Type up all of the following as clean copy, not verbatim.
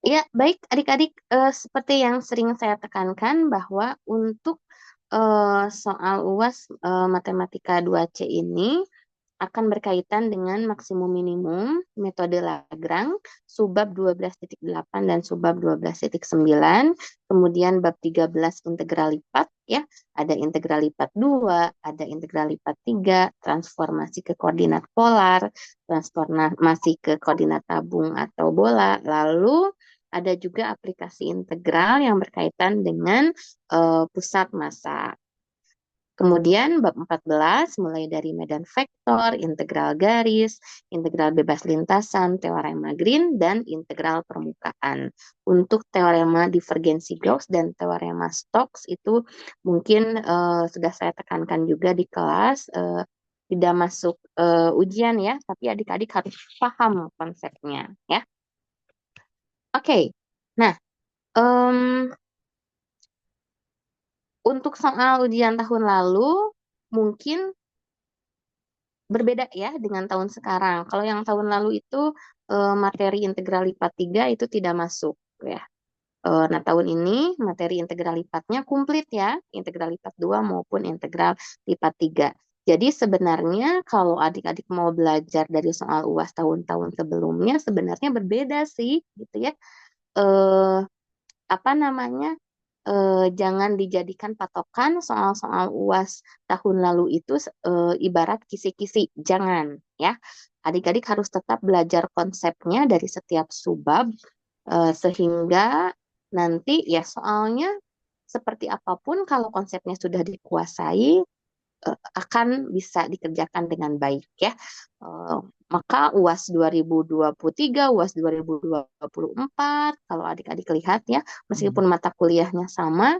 Ya, baik adik-adik, seperti yang sering saya tekankan bahwa untuk soal UAS Matematika 2C ini akan berkaitan dengan maksimum minimum, metode Lagrange, subbab 12.8 dan subbab 12.9, kemudian bab 13 integral lipat ya, ada integral lipat 2, ada integral lipat 3, transformasi ke koordinat polar, transformasi ke koordinat tabung atau bola, lalu ada juga aplikasi integral yang berkaitan dengan pusat massa. Kemudian bab 14 mulai dari medan vektor, integral garis, integral bebas lintasan, teorema Green, dan integral permukaan. Untuk teorema divergensi Gauss dan teorema Stokes itu mungkin sudah saya tekankan juga di kelas, tidak masuk ujian ya, tapi adik-adik harus paham konsepnya ya. Oke, nah untuk soal ujian tahun lalu mungkin berbeda ya dengan tahun sekarang. Kalau yang tahun lalu itu materi integral lipat 3 itu tidak masuk ya. Nah, tahun ini materi integral lipatnya komplit ya, integral lipat 2 maupun integral lipat 3. Jadi sebenarnya kalau adik-adik mau belajar dari soal UAS tahun-tahun sebelumnya sebenarnya berbeda sih gitu ya. Eh, Apa namanya? Jangan dijadikan patokan soal-soal UAS tahun lalu itu ibarat kisi-kisi, jangan ya. Adik-adik harus tetap belajar konsepnya dari setiap subbab sehingga nanti ya soalnya seperti apapun kalau konsepnya sudah dikuasai akan bisa dikerjakan dengan baik ya. Eh, Maka UAS 2023, UAS 2024, kalau adik-adik lihat ya, meskipun mata kuliahnya sama,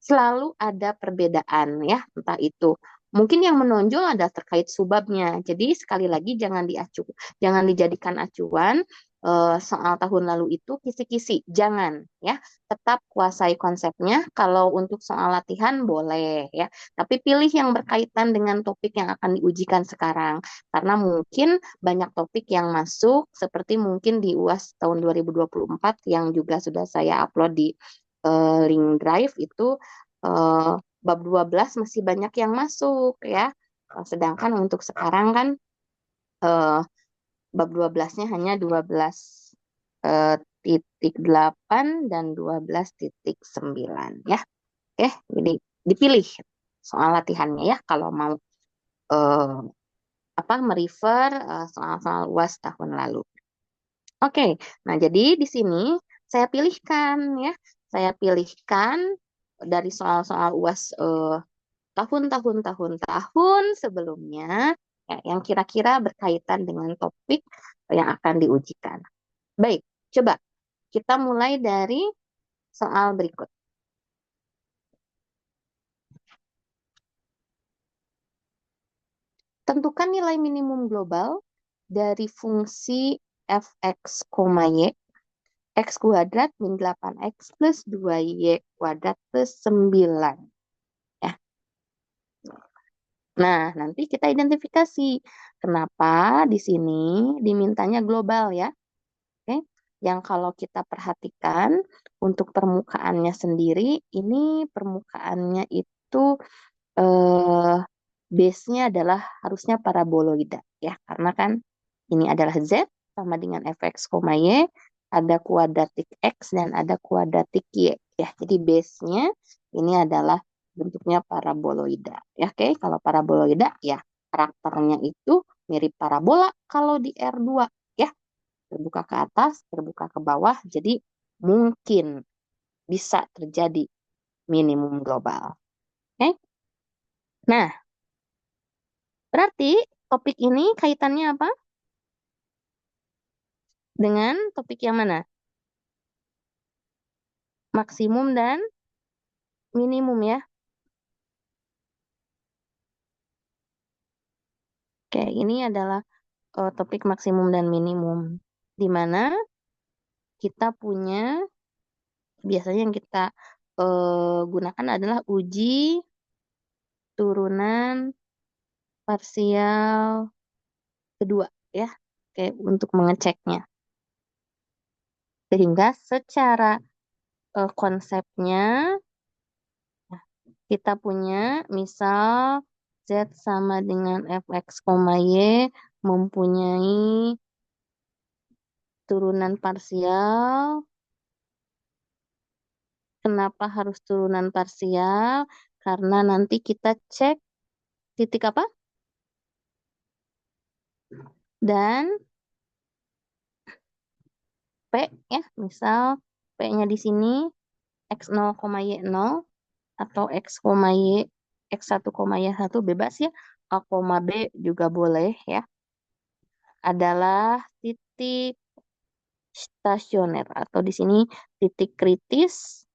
selalu ada perbedaan ya, entah itu mungkin yang menonjol adalah terkait subbabnya. Jadi sekali lagi jangan dijadikan acuan soal tahun lalu itu kisi-kisi, jangan ya. Tetap kuasai konsepnya. Kalau untuk soal latihan boleh ya, tapi pilih yang berkaitan dengan topik yang akan diujikan sekarang. Karena mungkin banyak topik yang masuk seperti mungkin di UAS tahun 2024 yang juga sudah saya upload di link drive itu eh, bab 12 masih banyak yang masuk ya. Sedangkan untuk sekarang kan eh, bab 12-nya hanya 12 eh, titik 8 dan 12,9 ya. Oke, jadi dipilih soal latihannya ya kalau mau eh, merefer soal-soal UAS tahun lalu. Oke, nah jadi di sini saya pilihkan ya, saya pilihkan dari soal-soal UAS tahun-tahun sebelumnya ya, yang kira-kira berkaitan dengan topik yang akan diujikan. Baik, coba kita mulai dari soal berikut. Tentukan nilai minimum global dari fungsi fx, y, x kuadrat min 8x plus 2y kuadrat plus 9. Ya. Nah, nanti kita identifikasi kenapa di sini dimintanya global ya. Oke, yang kalau kita perhatikan untuk permukaannya sendiri, ini permukaannya itu eh, base-nya adalah harusnya paraboloida ya, karena kan ini adalah Z sama dengan fx, y, ada kuadratik X dan ada kuadratik Y ya. Jadi base-nya ini adalah bentuknya paraboloida ya. Oke, kalau paraboloida ya karakternya itu mirip parabola kalau di R2 ya, terbuka ke atas, terbuka ke bawah, jadi mungkin bisa terjadi minimum global. Oke? Nah, berarti topik ini kaitannya apa? Dengan topik yang mana? Maksimum dan minimum ya. Oke, ini adalah topik maksimum dan minimum. Di mana kita punya, biasanya yang kita gunakan adalah uji turunan parsial kedua ya. Oke, untuk mengeceknya. Sehingga secara konsepnya kita punya misal Z sama dengan fx, y mempunyai turunan parsial. Kenapa harus turunan parsial? Karena nanti kita cek titik apa? Dan P ya, misal P-nya di sini X0, Y0 atau X, Y, X1, Y1 bebas ya. A, B juga boleh ya. Adalah titik stasioner atau di sini titik kritis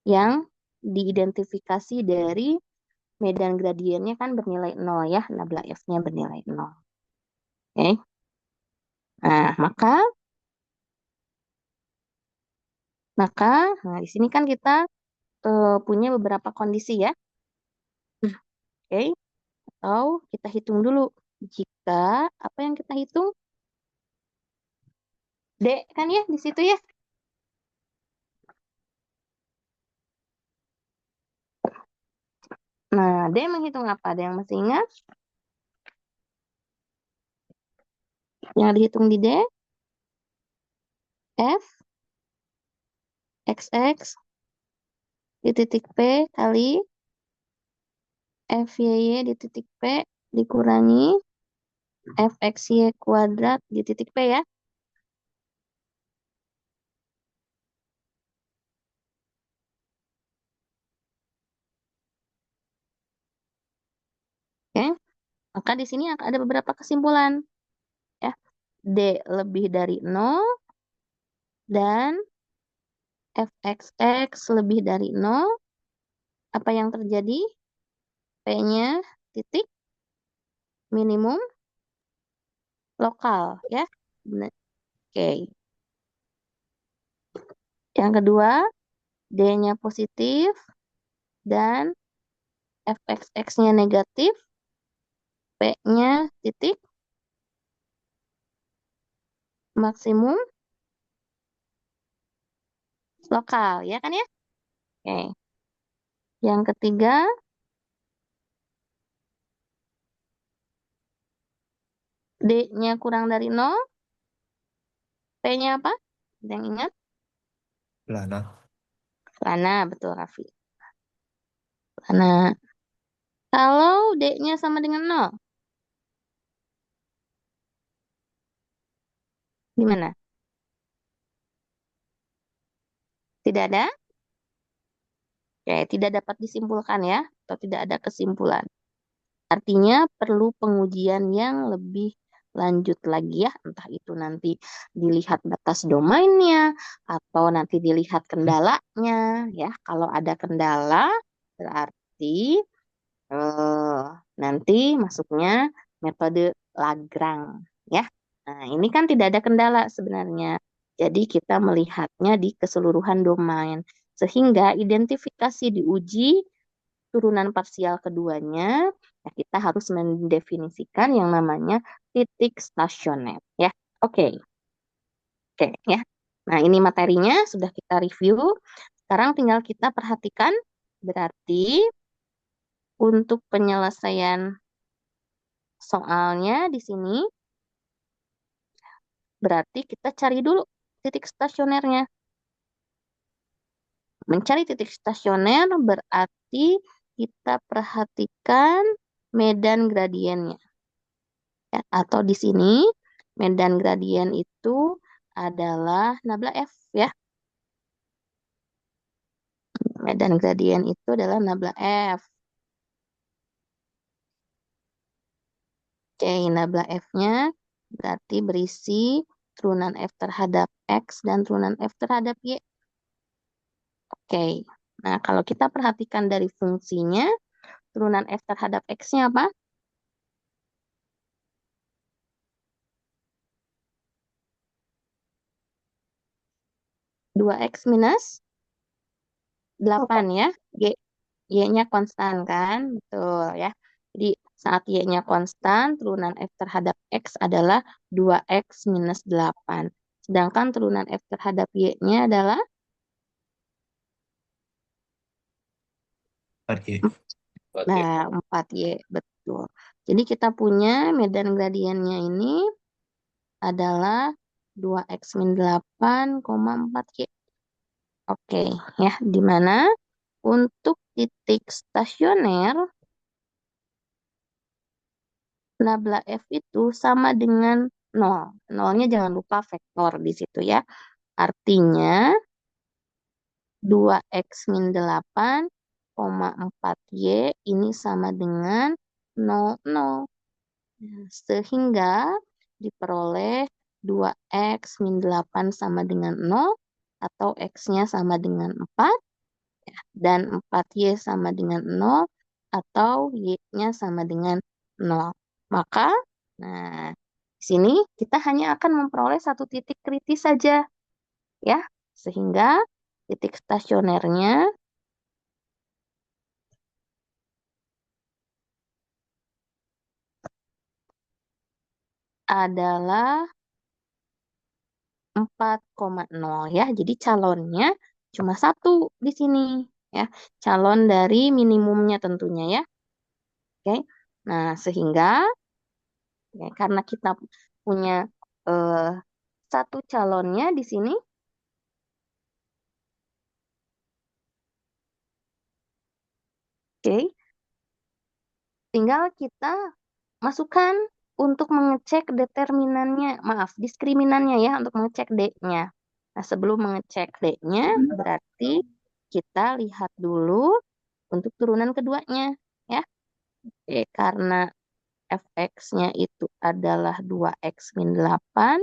yang diidentifikasi dari medan gradiennya kan bernilai 0 ya. Nabla F-nya bernilai 0. Oke. Nah, maka nah di sini kan kita punya beberapa kondisi ya. Oke. Atau kita hitung dulu. Jika apa yang kita hitung? D kan ya di situ ya. Nah, D menghitung apa? Ada yang masih ingat? Yang dihitung di D? F, XX, di titik P kali FYY di titik P dikurangi FXY kuadrat di titik P ya. Oke. Maka di sini ada beberapa kesimpulan ya. D lebih dari 0 dan FXX lebih dari 0. Apa yang terjadi? P-nya titik minimum lokal ya. Benar. Oke. Yang kedua, D-nya positif dan fxx-nya negatif, P-nya titik maksimum lokal, ya kan ya? Oke. Yang ketiga, D-nya kurang dari 0, P-nya apa? Yang ingat? Lana. Lana, betul Raffi. Lana. Kalau D-nya sama dengan 0, gimana? Tidak ada? Oke, tidak dapat disimpulkan ya, atau tidak ada kesimpulan. Artinya perlu pengujian yang lebih lanjut lagi ya, entah itu nanti dilihat batas domainnya atau nanti dilihat kendalanya ya. Kalau ada kendala berarti eh, nanti masuknya metode Lagrange ya. Nah, ini kan tidak ada kendala sebenarnya. Jadi kita melihatnya di keseluruhan domain sehingga identifikasi diuji turunan parsial keduanya, ya kita harus mendefinisikan yang namanya titik stasioner ya. Oke. Oke ya. Nah, ini materinya sudah kita review. Sekarang tinggal kita perhatikan berarti untuk penyelesaian soalnya di sini berarti kita cari dulu titik stasionernya. Mencari titik stasioner berarti kita perhatikan medan gradiennya. Ya, atau di sini medan gradien itu adalah nabla F ya. Medan gradien itu adalah nabla F. Oke, nabla F-nya berarti berisi turunan F terhadap X dan turunan F terhadap Y. Oke, nah kalau kita perhatikan dari fungsinya, turunan F terhadap X-nya apa? 2X minus 8 ya. Y-nya konstan kan? Betul ya. Jadi saat Y-nya konstan, turunan F terhadap X adalah 2X minus 8. Sedangkan turunan F terhadap Y-nya adalah 4Y. nah, 4Y, betul. Jadi kita punya medan gradiennya ini adalah 2X min 8,4Y. Oke, ya, di mana untuk titik stasioner, nabla F itu sama dengan 0. Nolnya jangan lupa vektor di situ ya. Artinya 2X min 8,4Y ini sama dengan 0. Sehingga diperoleh 2X min 8 sama dengan 0 atau X-nya sama dengan 4 dan 4Y sama dengan 0 atau Y-nya sama dengan 0. Maka, nah, di sini kita hanya akan memperoleh satu titik kritis saja, ya. Sehingga titik stasionernya adalah 4,0 ya. Jadi calonnya cuma satu di sini ya. Calon dari minimumnya tentunya ya. Oke. Nah, sehingga ya, karena kita punya eh, satu calonnya di sini, oke, tinggal kita masukkan untuk mengecek determinannya, maaf, diskriminannya ya, untuk mengecek D-nya. Nah, sebelum mengecek D-nya, berarti kita lihat dulu untuk turunan keduanya, ya. Oke, karena fx-nya itu adalah 2x min 8,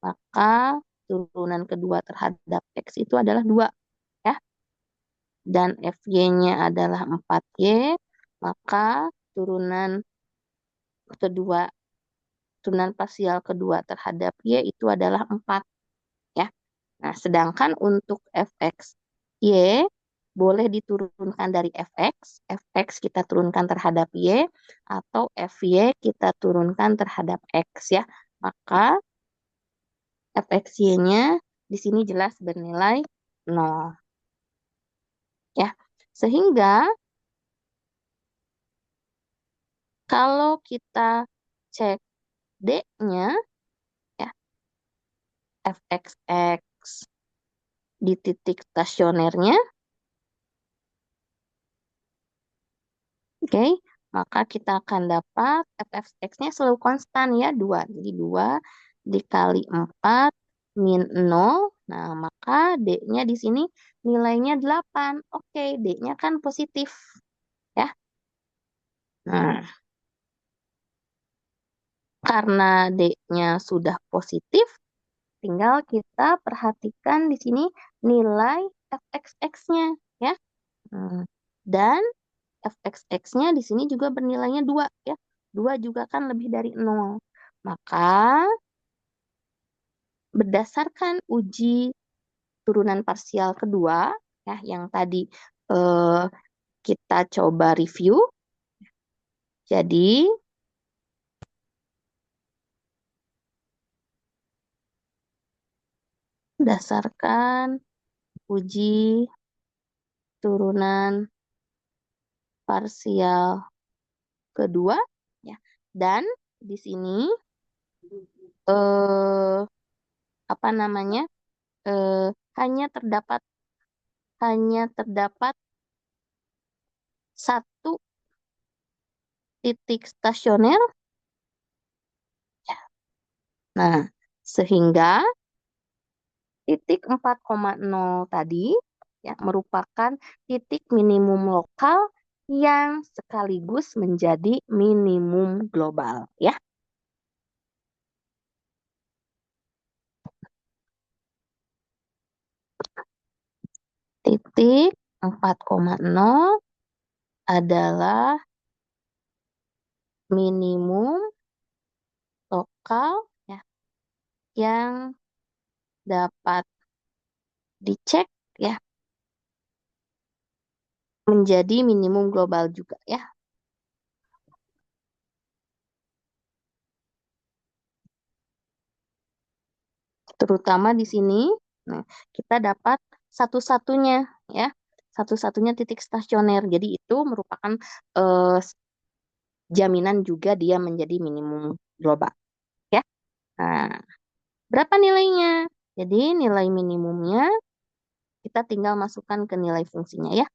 maka turunan kedua terhadap x itu adalah 2, ya. Dan fy-nya adalah 4y, maka kedua turunan parsial kedua terhadap y itu adalah 4, ya. Nah, sedangkan untuk fx y boleh diturunkan dari fx kita turunkan terhadap y, atau fy kita turunkan terhadap x ya. Maka fxy-nya di sini jelas bernilai 0. Ya. Sehingga kalau kita cek D-nya ya, fxx di titik stasionernya, oke, maka kita akan dapat fx-nya selalu konstan ya, 2. Jadi 2 dikali 4 min 0. Nah, maka D-nya di sini nilainya 8. Oke, D-nya kan positif ya. Nah, karena D-nya sudah positif, tinggal kita perhatikan di sini nilai fxx-nya ya. Dan fxx-nya di sini juga bernilainya 2 ya. 2 juga kan lebih dari 0. Maka berdasarkan uji turunan parsial kedua ya yang tadi eh, kita coba review. Jadi berdasarkan uji turunan parsial kedua ya. Dan di sini eh apa namanya? eh, hanya terdapat satu titik stasioner. Nah, sehingga titik 4,0 tadi ya merupakan titik minimum lokal yang sekaligus menjadi minimum global ya. Titik 4,0 adalah minimum lokal ya yang dapat dicek ya menjadi minimum global juga ya. terutama di sini. Nah, kita dapat satu-satunya ya, satu-satunya titik stasioner. Jadi itu merupakan eh, jaminan juga dia menjadi minimum global ya. Nah, berapa nilainya? Jadi nilai minimumnya kita tinggal masukkan ke nilai fungsinya ya.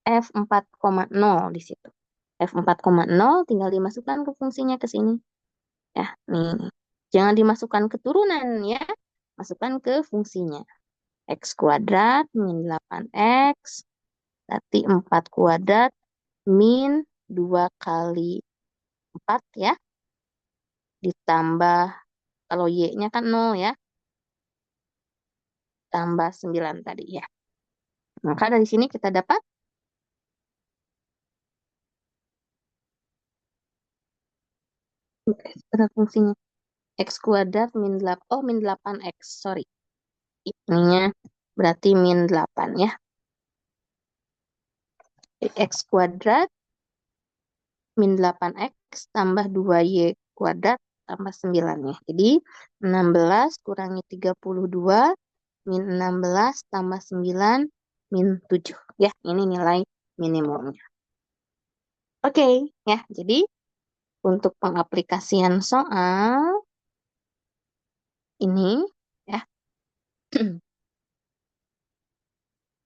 F4,0 di situ. F4,0 tinggal dimasukkan ke fungsinya ke sini. Ya, nih. Jangan dimasukkan ke turunan ya. Masukkan ke fungsinya. X kuadrat min 8X. Berarti 4 kuadrat min 2 kali 4 ya. Ditambah, kalau Y-nya kan 0 ya. Tambah 9 tadi ya. Maka dari sini kita dapat pada fungsinya. X kuadrat min 8, oh min 8X, sorry. Ininya berarti min 8 ya. X kuadrat min 8X tambah 2Y kuadrat tambah 9 ya. Jadi 16 kurangi 32 min 16 tambah 9 min 7. Ya, ini nilai minimumnya. Oke, ya. Jadi untuk pengaplikasian soal ini ya,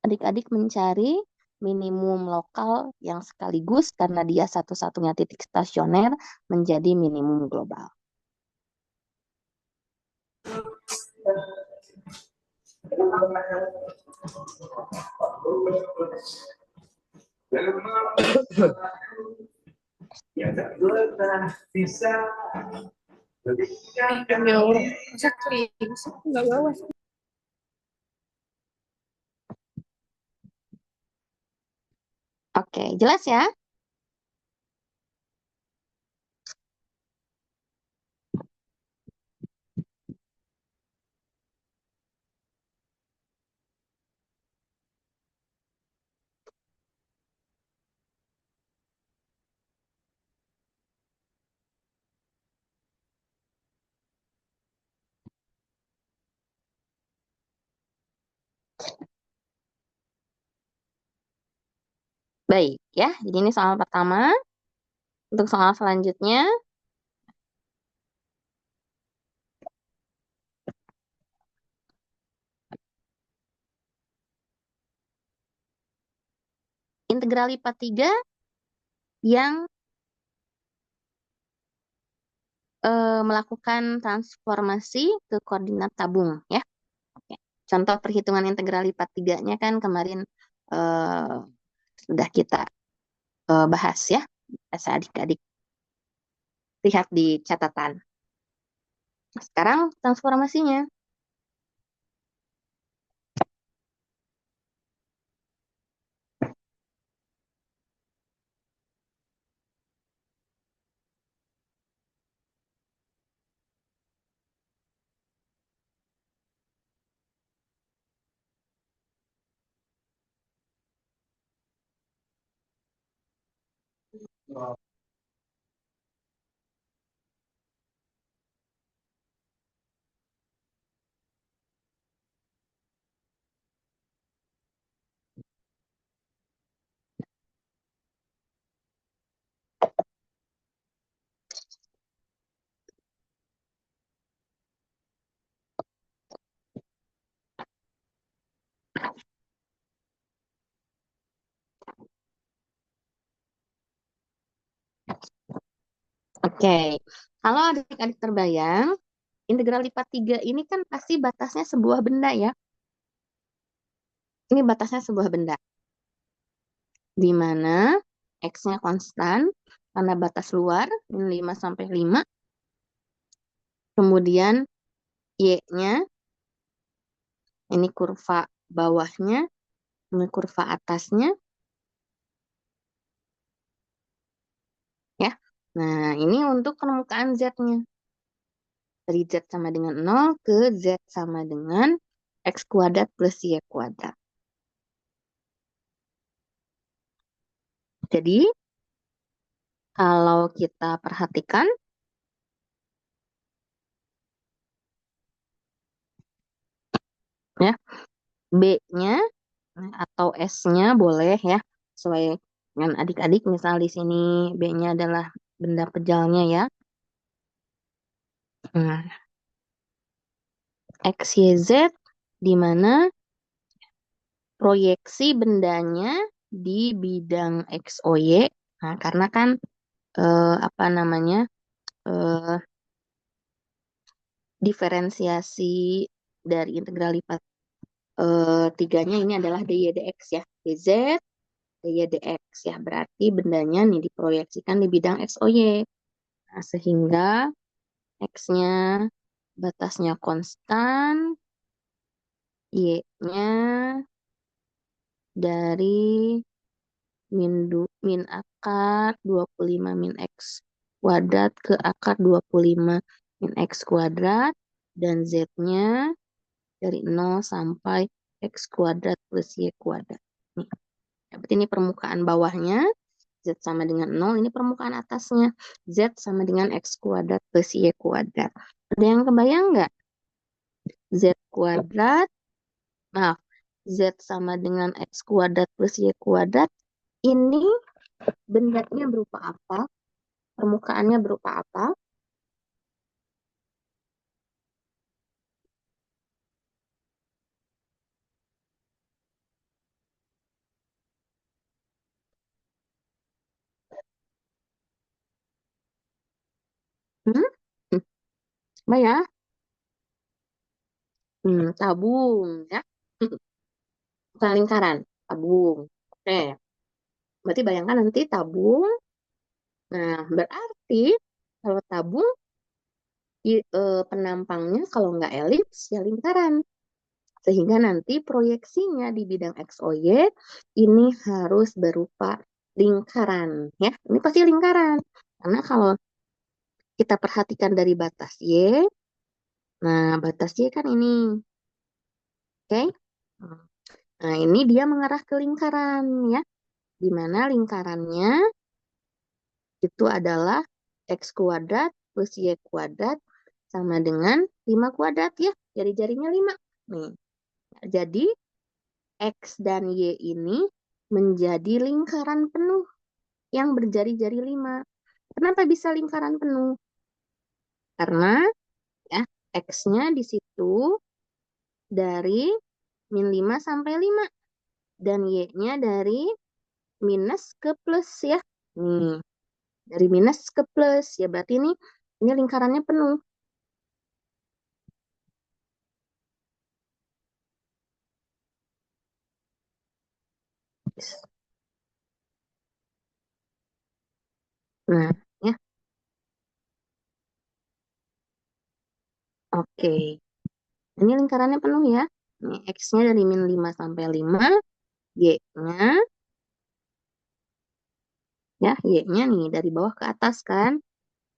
adik-adik mencari minimum lokal yang sekaligus karena dia satu-satunya titik stasioner menjadi minimum global. Oke, jelas ya? Baik ya. Jadi ini soal pertama. Untuk soal selanjutnya, integral IPA 3 yang melakukan transformasi ke koordinat tabung ya. Oke. Contoh perhitungan integral IPA 3-nya kan kemarin eh, sudah kita bahas ya. Bisa adik-adik lihat di catatan. Sekarang transformasinya. Oke. Kalau adik-adik terbayang, integral IPA 3 ini kan pasti batasnya sebuah benda ya. Ini batasnya sebuah benda. Di mana X-nya konstan, karena batas luar, min 5 sampai 5. Kemudian Y-nya, ini kurva bawahnya, ini kurva atasnya, ya. Nah, ini untuk permukaan Z-nya. Dari Z sama dengan 0 ke Z sama dengan X kuadrat plus Y kuadrat. Jadi, kalau kita perhatikan, ya. B-nya atau S-nya boleh ya, sesuai dengan adik-adik. Misal di sini B-nya adalah benda pejalnya ya. Nah, X, Y, Z, di mana proyeksi bendanya di bidang X, O, Y. Nah, karena kan apa namanya, eh, diferensiasi dari integral lipat tiganya ini adalah dy dx ya. Dz, dy dx ya. Berarti bendanya nih diproyeksikan di bidang X, O, Y. Nah, sehingga X-nya batasnya konstan, Y-nya dari min akar 25 min X kuadrat ke akar 25 min X kuadrat, dan Z-nya dari 0 sampai X kuadrat plus Y kuadrat. Nih, berarti ini permukaan bawahnya, Z sama dengan 0, ini permukaan atasnya, Z sama dengan X kuadrat plus Y kuadrat. Ada yang kebayang nggak? Z kuadrat, maaf, Z sama dengan X kuadrat plus Y kuadrat, ini bendanya berupa apa? Permukaannya berupa apa? Hmm? Hmm, Coba ya. Tabung ya. Bukan lingkaran, tabung. Oke, berarti bayangkan nanti tabung. Nah, berarti kalau tabung penampangnya kalau nggak elips ya lingkaran. Sehingga nanti proyeksinya di bidang XOY ini harus berupa lingkaran ya. Ini pasti lingkaran. Karena kalau kita perhatikan dari batas Y, nah batas Y kan ini, oke? Nah, ini dia mengarah ke lingkaran ya. Di mana lingkarannya itu adalah X kuadrat plus Y kuadrat sama dengan 5 kuadrat ya. Jari-jarinya 5. Nih, jadi X dan Y ini menjadi lingkaran penuh yang berjari-jari 5. Kenapa bisa lingkaran penuh? Karena ya X-nya di situ dari min 5 sampai 5 dan Y-nya dari minus ke plus ya. Nih, dari minus ke plus ya, berarti ini lingkarannya penuh. Nah, ya, oke. Ini lingkarannya penuh ya. Nih, X-nya dari min 5 sampai 5, Y-nya, ya, Y-nya nih dari bawah ke atas kan.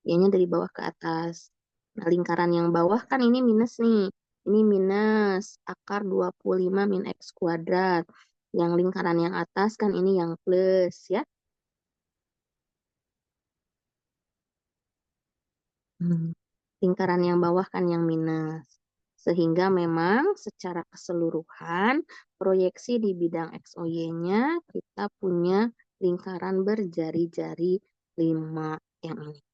Y-nya dari bawah ke atas. Nah, lingkaran yang bawah kan ini minus nih. Ini minus akar 25 min X kuadrat. Yang lingkaran yang atas kan ini yang plus ya. Lingkaran yang bawah kan yang minus. Sehingga memang secara keseluruhan proyeksi di bidang XOY-nya kita punya lingkaran berjari-jari 5 yang ini.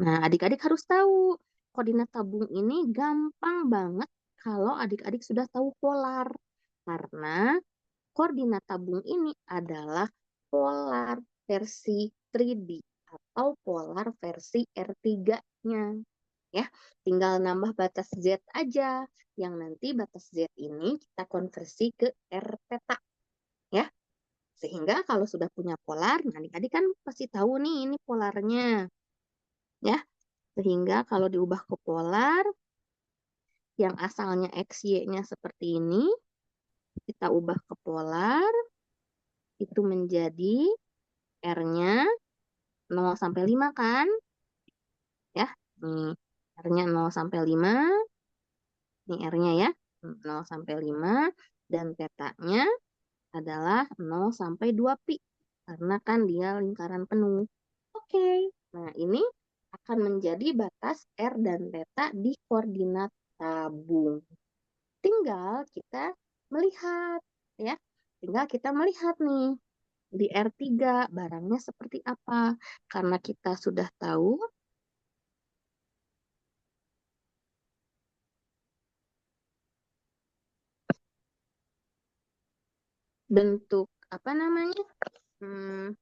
Nah, adik-adik harus tahu koordinat tabung ini gampang banget kalau adik-adik sudah tahu polar. Karena koordinat tabung ini adalah polar versi 3D atau polar versi R3-nya. Ya, tinggal nambah batas Z aja, yang nanti batas Z ini kita konversi ke R theta ya. Sehingga kalau sudah punya polar, nah adik-adik kan pasti tahu nih ini polarnya ya. Sehingga kalau diubah ke polar yang asalnya X, Y-nya seperti ini, kita ubah ke polar itu menjadi R-nya 0 sampai 5 kan? Ya. Nih, R-nya 0 sampai 5. Ini R-nya ya, 0 sampai 5, dan tetanya adalah 0 sampai 2 pi. Karena kan dia lingkaran penuh. Oke, nah ini akan menjadi batas R dan theta di koordinat tabung. tinggal kita melihat ya. Tinggal kita melihat nih di R3 barangnya seperti apa. Karena kita sudah tahu bentuk apa namanya? Hmm,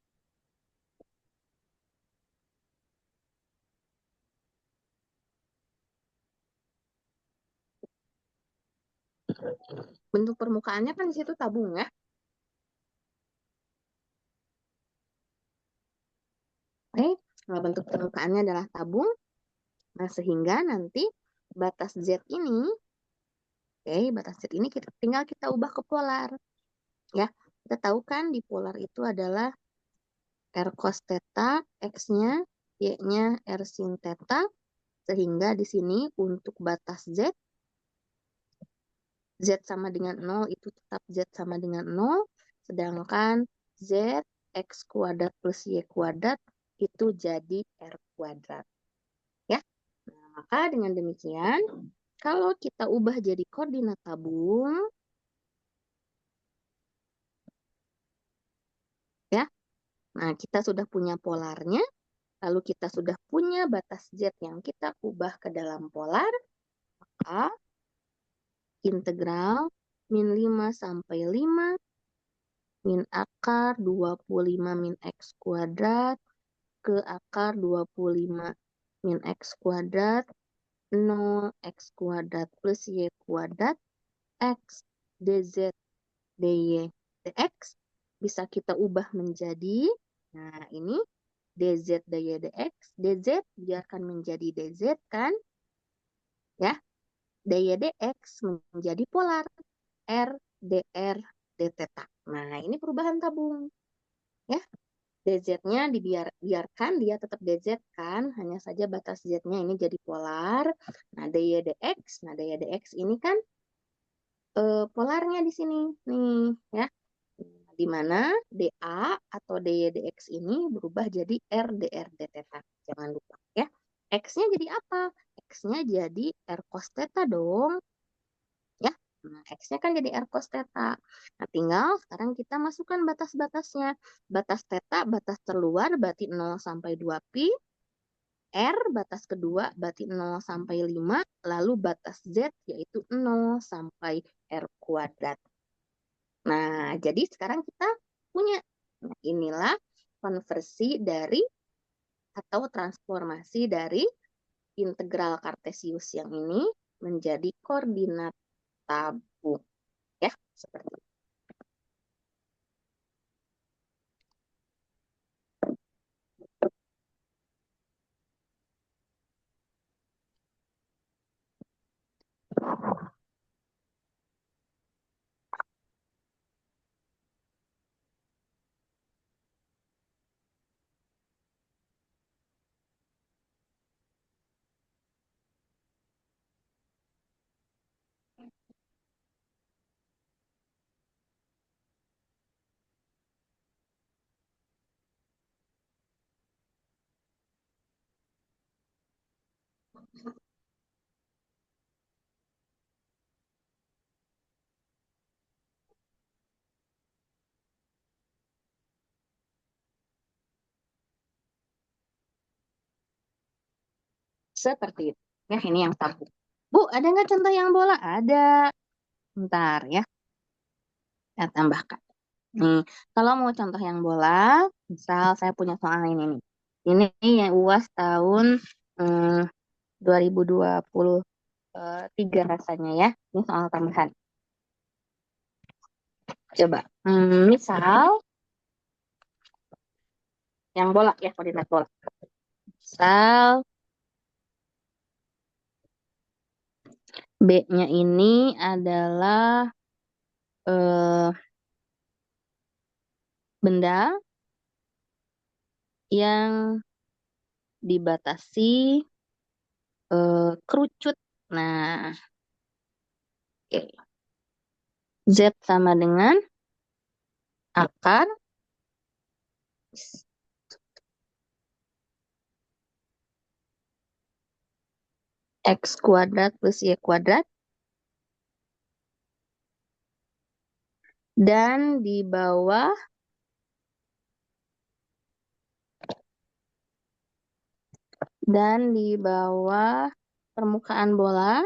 bentuk permukaannya kan di situ tabung ya. Oke, nah, bentuk permukaannya adalah tabung. Nah, sehingga nanti batas Z ini, oke, batas Z ini tinggal kita ubah ke polar. Ya, kita tahu kan di polar itu adalah R cos theta, X-nya, Y-nya R sin theta, sehingga di sini untuk batas Z, Z sama dengan 0 itu tetap Z sama dengan 0, sedangkan Z X kuadrat plus Y kuadrat itu jadi R kuadrat. Ya, nah, maka dengan demikian, kalau kita ubah jadi koordinat tabung, ya, nah kita sudah punya polarnya, lalu kita sudah punya batas Z yang kita ubah ke dalam polar, maka integral min 5 sampai 5 min akar 25 min X kuadrat ke akar 25 min X kuadrat 0 X kuadrat plus Y kuadrat X dz dy dx bisa kita ubah menjadi, nah ini dz dy dx, dz biarkan menjadi dz kan, ya, dy dx menjadi polar r dr d theta. Nah ini perubahan tabung ya, dz-nya dibiarkan dia tetap dz kan, hanya saja batas z-nya ini jadi polar. Nah dy dx, nah dy dx ini kan polarnya di sini nih ya, di mana dA atau dy dx ini berubah jadi r dr d theta. Jangan lupa ya. X-nya jadi apa? X-nya jadi r cos theta dong. Ya. Nah, X-nya kan jadi r cos theta. Nah, tinggal sekarang kita masukkan batas-batasnya. Batas theta, batas terluar berarti 0 sampai 2pi. R batas kedua berarti 0 sampai 5. Lalu batas Z yaitu 0 sampai R kuadrat. Nah, jadi sekarang kita punya. Nah, inilah konversi dari atau transformasi dari integral kartesius yang ini menjadi koordinat tabung. Ya, seperti itu. Seperti itu. Ya, ini yang tabung. Bu, ada nggak contoh yang bola? Ada. Bentar ya, saya tambahkan. Nih, kalau mau contoh yang bola, misal saya punya soal ini nih. Ini yang UAS tahun 2023 rasanya ya. Ini soal tambahan. Coba, misal yang bola ya, koordinat bola. Misal B-nya ini adalah eh, benda yang dibatasi kerucut. Nah, oke. Z sama dengan akar X kuadrat plus Y kuadrat dan di bawah permukaan bola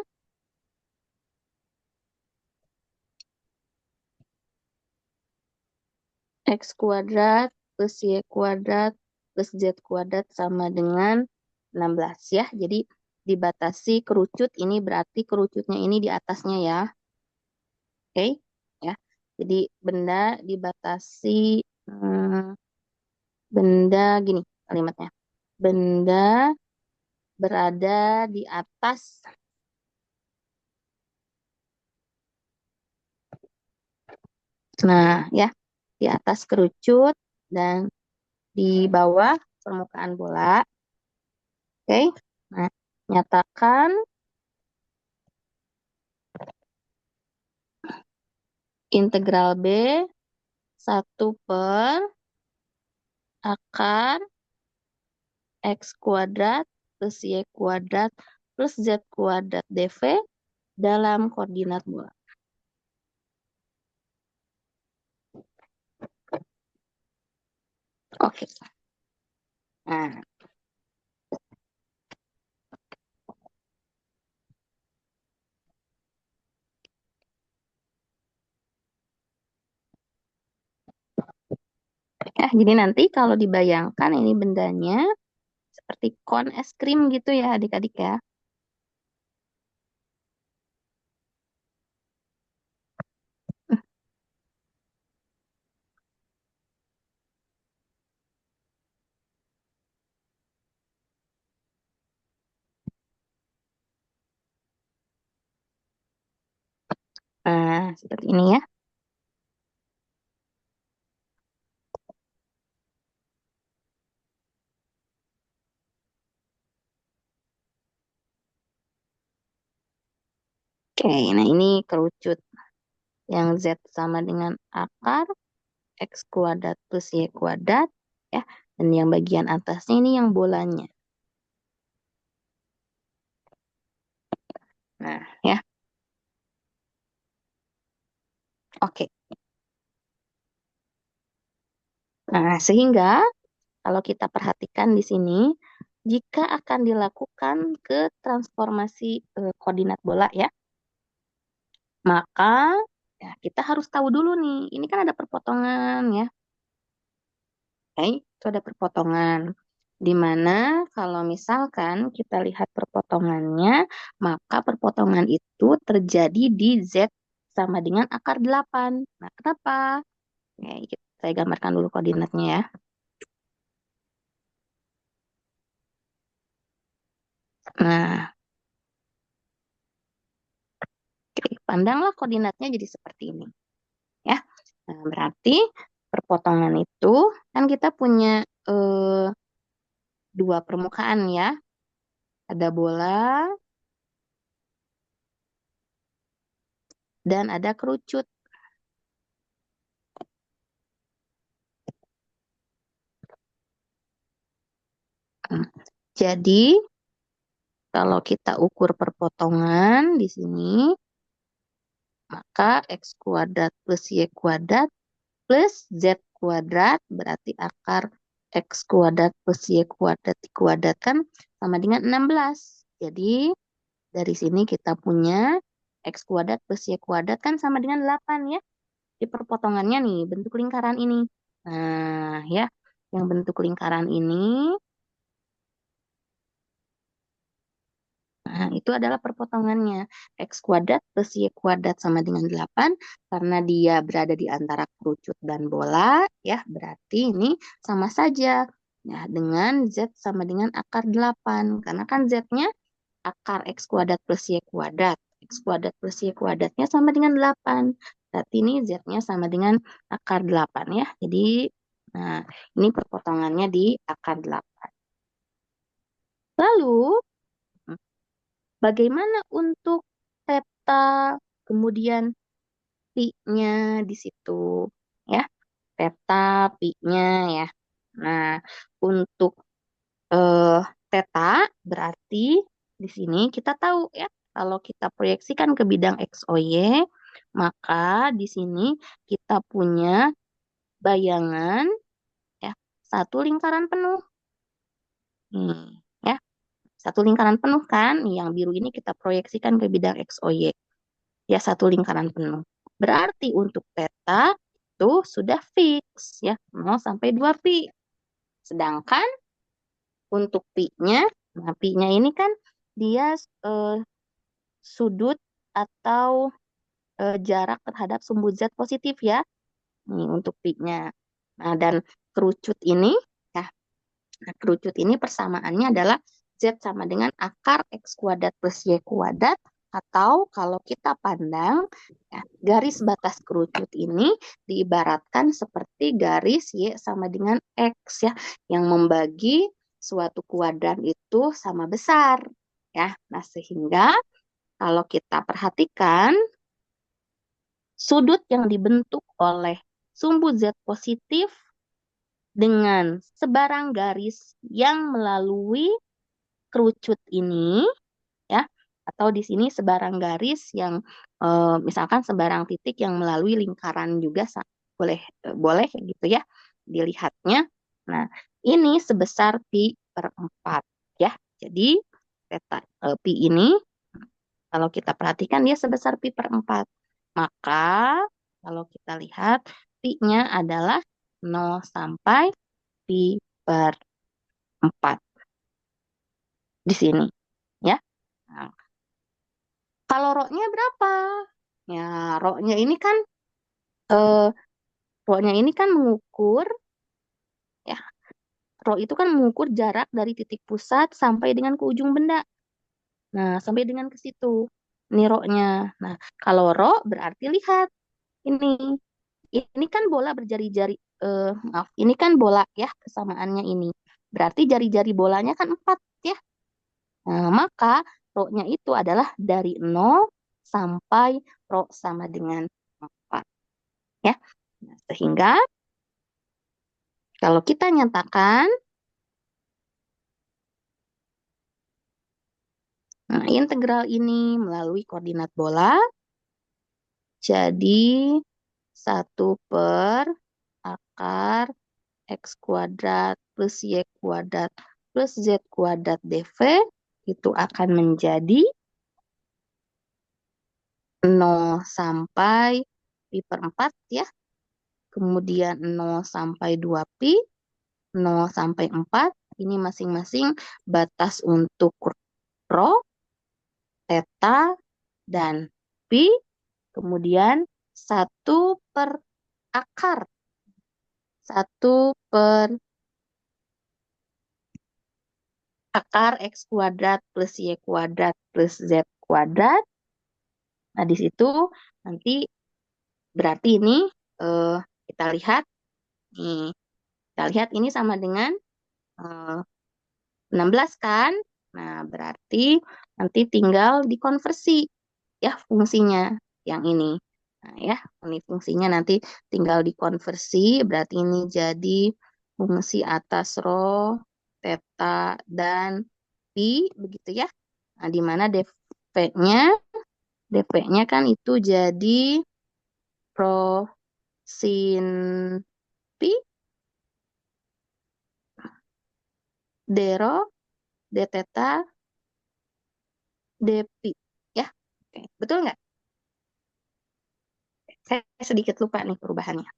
x kuadrat plus y kuadrat plus z kuadrat sama dengan 16 ya. Jadi dibatasi kerucut, ini berarti kerucutnya ini di atasnya ya. Oke, ya. Jadi benda dibatasi benda gini kalimatnya. Benda berada di atas ya, di atas kerucut dan di bawah permukaan bola. Oke. Nah, nyatakan integral B 1/akar x kuadrat plus y kuadrat plus z kuadrat dv dalam koordinat bola. Oke. Nah, jadi nanti kalau dibayangkan ini bendanya seperti kon es krim gitu ya adik-adik ya. Nah, seperti ini ya. Oke, nah ini kerucut yang Z sama dengan akar X kuadrat plus Y kuadrat ya. Dan yang bagian atasnya ini yang bolanya. Nah, ya. Oke. Nah, sehingga kalau kita perhatikan di sini, jika akan dilakukan ke transformasi koordinat bola ya, maka ya kita harus tahu dulu nih, ini kan ada perpotongan ya. Oke, itu ada perpotongan. Di mana kalau misalkan kita lihat perpotongannya, maka perpotongan itu terjadi di Z sama dengan akar 8. Nah, kenapa? Oke, saya gambarkan dulu koordinatnya ya. Nah, oke, pandanglah koordinatnya jadi seperti ini. Ya, nah, berarti perpotongan itu kan kita punya dua permukaan ya. Ada bola dan ada kerucut. Hmm, Jadi, kalau kita ukur perpotongan di sini, maka x kuadrat plus y kuadrat plus z kuadrat berarti akar x kuadrat plus y kuadrat dikuadratkan sama dengan 16. Jadi, dari sini kita punya x kuadrat plus y kuadrat kan sama dengan 8 ya. Di perpotongannya nih, bentuk lingkaran ini. Nah, ya, yang bentuk lingkaran ini, nah, itu adalah perpotongannya. X kuadrat plus Y kuadrat sama dengan 8. Karena dia berada di antara kerucut dan bola, ya berarti ini sama saja. Ya, dengan Z sama dengan akar 8. Karena kan Z-nya akar X kuadrat plus Y kuadrat. X kuadrat plus Y kuadratnya sama dengan 8. Berarti ini Z-nya sama dengan akar 8 ya. Jadi, nah, ini perpotongannya di akar 8. Lalu, bagaimana untuk theta, kemudian pi-nya di situ, ya. Theta, pi-nya ya. Nah, untuk eh, theta berarti di sini kita tahu ya, kalau kita proyeksikan ke bidang XOY, Maka di sini kita punya bayangan ya, satu lingkaran penuh. Ya, satu lingkaran penuh kan, yang biru ini kita proyeksikan ke bidang X, Y. Ya, satu lingkaran penuh. Berarti untuk theta itu sudah fix ya, 0 sampai 2 pi. Sedangkan untuk pi-nya, nah pi-nya ini kan dia sudut atau jarak terhadap sumbu Z positif ya. Nih untuk pi-nya. Nah, dan kerucut ini, ya, nah, kerucut ini persamaannya adalah Z sama dengan akar X kuadrat plus Y kuadrat, atau kalau kita pandang, ya, garis batas kerucut ini diibaratkan seperti garis Y sama dengan X ya, yang membagi suatu kuadran itu sama besar. Ya, nah sehingga kalau kita perhatikan, sudut yang dibentuk oleh sumbu Z positif dengan sebarang garis yang melalui kerucut ini ya, atau di sini sebarang garis yang misalkan sebarang titik yang melalui lingkaran juga boleh boleh gitu ya dilihatnya. Nah, ini sebesar pi per 4 ya. Jadi pi ini kalau kita perhatikan dia sebesar pi per 4. Maka kalau kita lihat pi-nya adalah 0 sampai pi per 4 di sini ya. Nah, kalau rho-nya berapa? Ya, rho-nya ini kan eh, rho-nya ini kan mengukur ya. Rho itu kan mengukur jarak dari titik pusat sampai dengan ke ujung benda. Nah, sampai dengan ke situ. Ini rho-nya. Nah, kalau rho berarti lihat ini. Ini kan bola berjari-jari, maaf, ini kan bola ya kesamaannya ini. Berarti jari-jari bolanya kan 4 ya. Nah, maka rho-nya itu adalah dari 0 sampai rho sama dengan 4 ya. Nah, sehingga kalau kita nyatakan, nah, integral ini melalui koordinat bola jadi 1 per akar X kuadrat plus Y kuadrat plus Z kuadrat dV itu akan menjadi 0 sampai pi per 4 ya. Kemudian 0 sampai 2 pi, 0 sampai 4. Ini masing-masing batas untuk rho, theta, dan pi. Kemudian 1 per akar. 1 per akar X kuadrat plus Y kuadrat plus Z kuadrat. Nah, di situ nanti berarti ini eh, kita lihat nih. Kita lihat ini sama dengan eh, 16 kan? Nah, berarti nanti tinggal dikonversi ya fungsinya yang ini. Nah, ya, ini fungsinya nanti tinggal dikonversi, berarti ini jadi fungsi atas rho, theta, dan pi, begitu ya. Nah, di mana dv-nya kan itu jadi pro sin pi, d rho, d theta, d pi. Ya, oke. Betul nggak? Saya sedikit lupa nih perubahannya.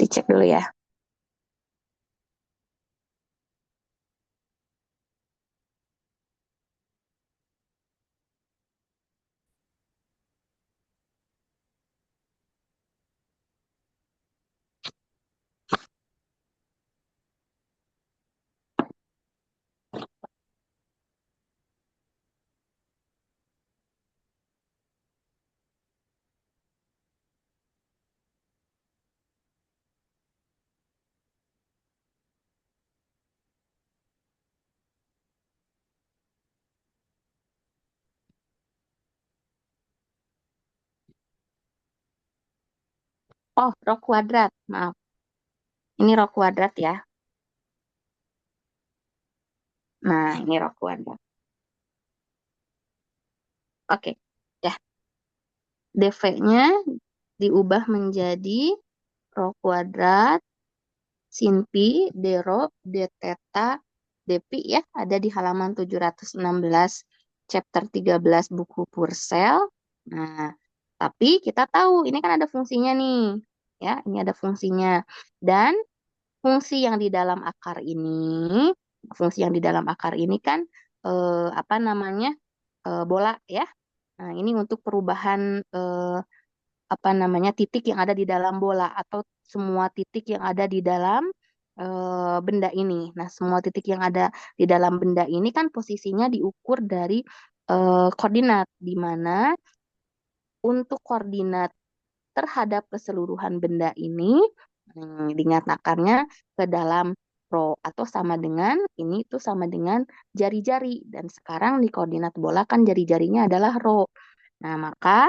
Dicek dulu ya. Oh, rho kuadrat. Maaf. Ini rho kuadrat ya. Nah, ini rho kuadrat. Oke. Ya, dv-nya diubah menjadi rho kuadrat sin pi d rho d theta d pi ya. Ada di halaman 716 chapter 13 buku Purcell. Nah, tapi kita tahu ini kan ada fungsinya nih. Ya, ini ada fungsinya. Dan fungsi yang di dalam akar ini, fungsi yang di dalam akar ini kan apa namanya? Bola ya. Nah, ini untuk perubahan apa namanya titik yang ada di dalam bola atau semua titik yang ada di dalam benda ini. Nah, semua titik yang ada di dalam benda ini kan posisinya diukur dari koordinat, di mana untuk koordinat terhadap keseluruhan benda ini dinyatakannya ke dalam rho atau sama dengan ini itu sama dengan jari-jari dan sekarang di koordinat bola kan jari-jarinya adalah rho. Nah, maka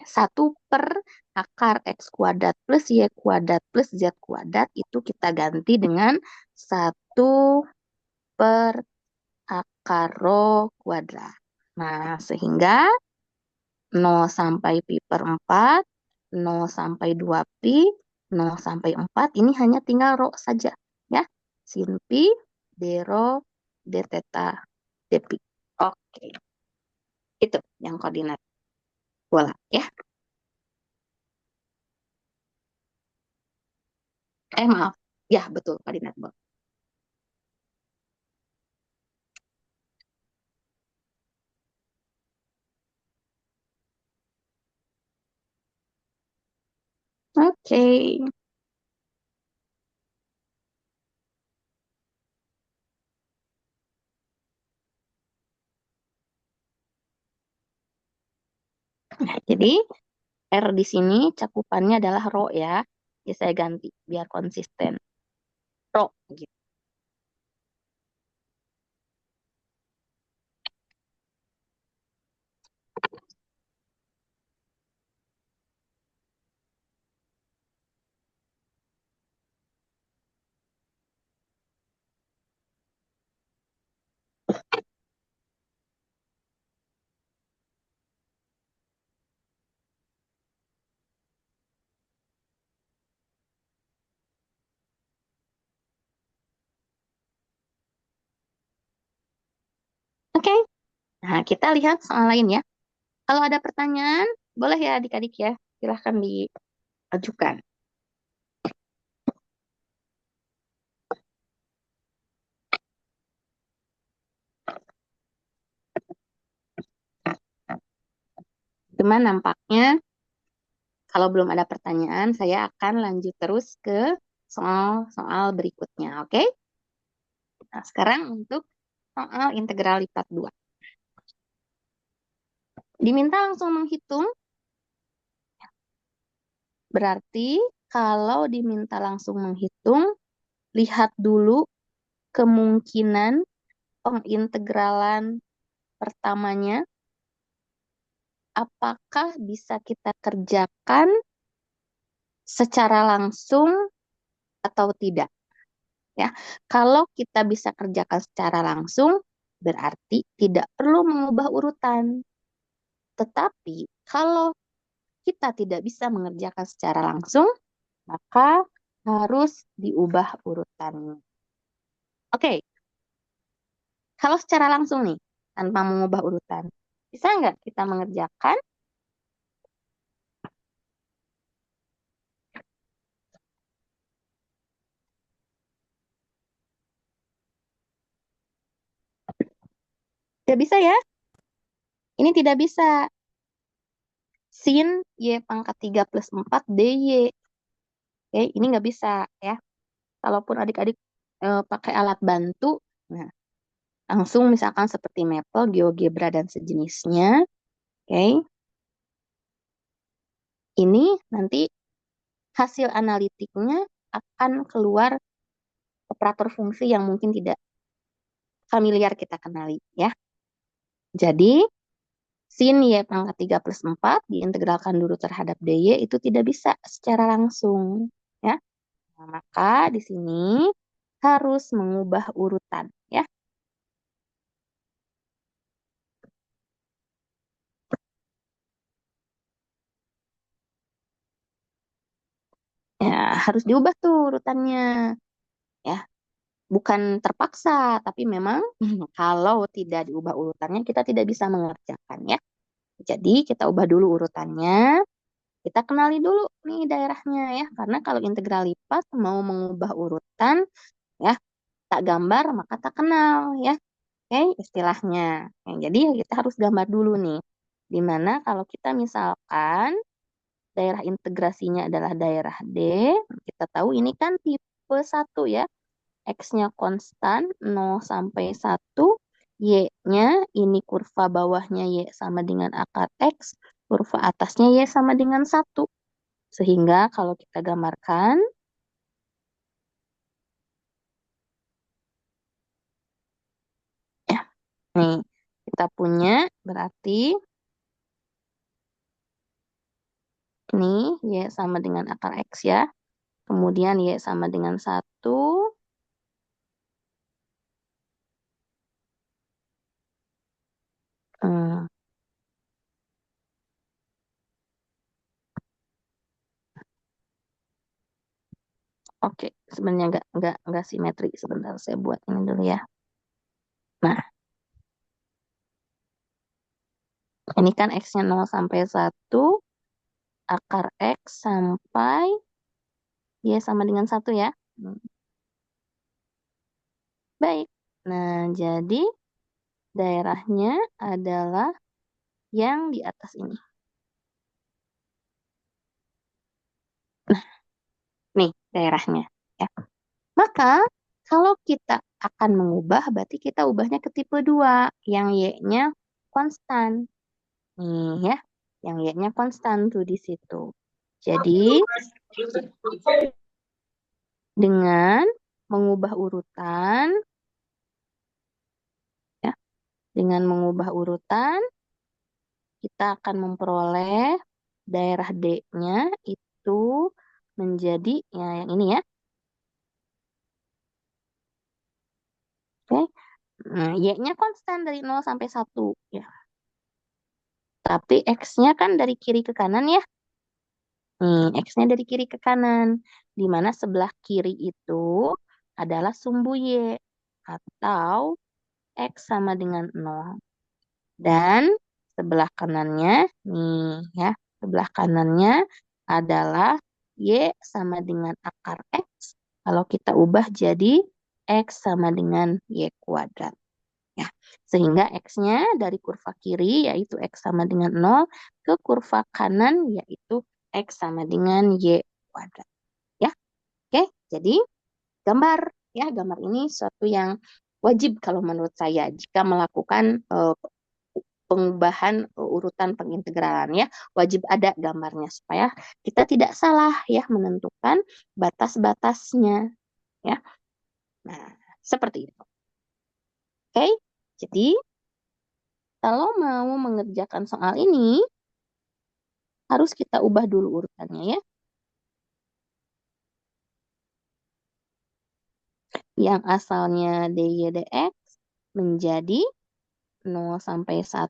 1/akar x kuadrat plus y kuadrat plus z kuadrat itu kita ganti dengan 1/akar rho kuadrat. Nah, sehingga 0 sampai pi per 4, 0 sampai 2 pi, 0 sampai 4, ini hanya tinggal rho saja. Ya, sin pi, d rho, d theta, d pi. Oke, itu yang koordinat bola ya. Maaf, ya betul koordinat bola. Oke, nah jadi R di sini cakupannya adalah rho ya. Ya saya ganti biar konsisten. Rho gitu. Oke. Nah, kita lihat soal lain ya. Kalau ada pertanyaan, boleh ya adik-adik ya. Silahkan diajukan. Cuman nampaknya kalau belum ada pertanyaan, saya akan lanjut terus ke soal-soal berikutnya. Oke? Nah, sekarang untuk soal integral lipat 2. Diminta langsung menghitung, berarti kalau diminta langsung menghitung, lihat dulu kemungkinan pengintegralan pertamanya, apakah bisa kita kerjakan secara langsung atau tidak. Ya, kalau kita bisa kerjakan secara langsung, berarti tidak perlu mengubah urutan. Tetapi kalau kita tidak bisa mengerjakan secara langsung, maka harus diubah urutannya. Oke, kalau secara langsung nih, tanpa mengubah urutan, bisa nggak kita mengerjakan? Tidak bisa ya? Ini tidak bisa. Sin Y pangkat 3 plus 4 DY. Oke, ini nggak bisa ya. Kalaupun adik-adik pakai alat bantu, nah, langsung misalkan seperti Maple, GeoGebra, dan sejenisnya, oke, ini nanti hasil analitiknya akan keluar operator fungsi yang mungkin tidak familiar kita kenali ya. Jadi sin Y pangkat 3 plus 4 diintegralkan dulu terhadap DY itu tidak bisa secara langsung. Ya. Nah, maka di sini harus mengubah urutan. Ya. Ya, harus diubah tuh urutannya. Ya, bukan terpaksa, tapi memang kalau tidak diubah urutannya kita tidak bisa mengerjakan ya. Jadi kita ubah dulu urutannya, kita kenali dulu nih daerahnya ya. Karena kalau integral lipat mau mengubah urutan ya, tak gambar maka tak kenal ya. Oke, istilahnya. Ya, jadi kita harus gambar dulu nih. Dimana kalau kita misalkan daerah integrasinya adalah daerah D, kita tahu ini kan tipe 1 ya. X-nya konstan 0 sampai 1, Y-nya ini kurva bawahnya Y sama dengan akar X, kurva atasnya Y sama dengan 1. Sehingga kalau kita gambarkan, ya, nih, kita punya berarti ini Y sama dengan akar X ya. Kemudian Y sama dengan 1. Hmm, oke, sebenarnya nggak simetri. Sebentar, saya buat ini dulu ya. Nah, ini kan X-nya 0 sampai 1, akar X sampai Y sama dengan 1 ya. Hmm, baik. Nah, jadi daerahnya adalah yang di atas ini. Nah, nih daerahnya. Ya. Maka kalau kita akan mengubah, berarti kita ubahnya ke tipe 2, yang Y-nya konstan. Nih ya, yang Y-nya konstan tuh di situ. Jadi, dengan mengubah urutan, ya, dengan mengubah urutan, kita akan memperoleh daerah D-nya itu menjadi ya yang ini ya. Oke. Nah, Y-nya konstan dari 0 sampai 1 ya. Tapi X-nya kan dari kiri ke kanan ya. X-nya dari kiri ke kanan. Di mana sebelah kiri itu adalah sumbu Y atau X sama dengan 0. Dan sebelah kanannya nih ya, sebelah kanannya adalah Y sama dengan akar X. Kalau kita ubah jadi X sama dengan Y kuadrat. Ya, sehingga X-nya dari kurva kiri yaitu X sama dengan 0 ke kurva kanan yaitu X sama dengan Y kuadrat. Ya, oke. Jadi gambar ya, gambar ini suatu yang wajib kalau menurut saya jika melakukan pengubahan urutan pengintegralan ya, wajib ada gambarnya supaya kita tidak salah ya menentukan batas-batasnya ya. Nah, seperti itu. Oke. Jadi kalau mau mengerjakan soal ini harus kita ubah dulu urutannya ya. Yang asalnya DY dx menjadi 0 sampai 1,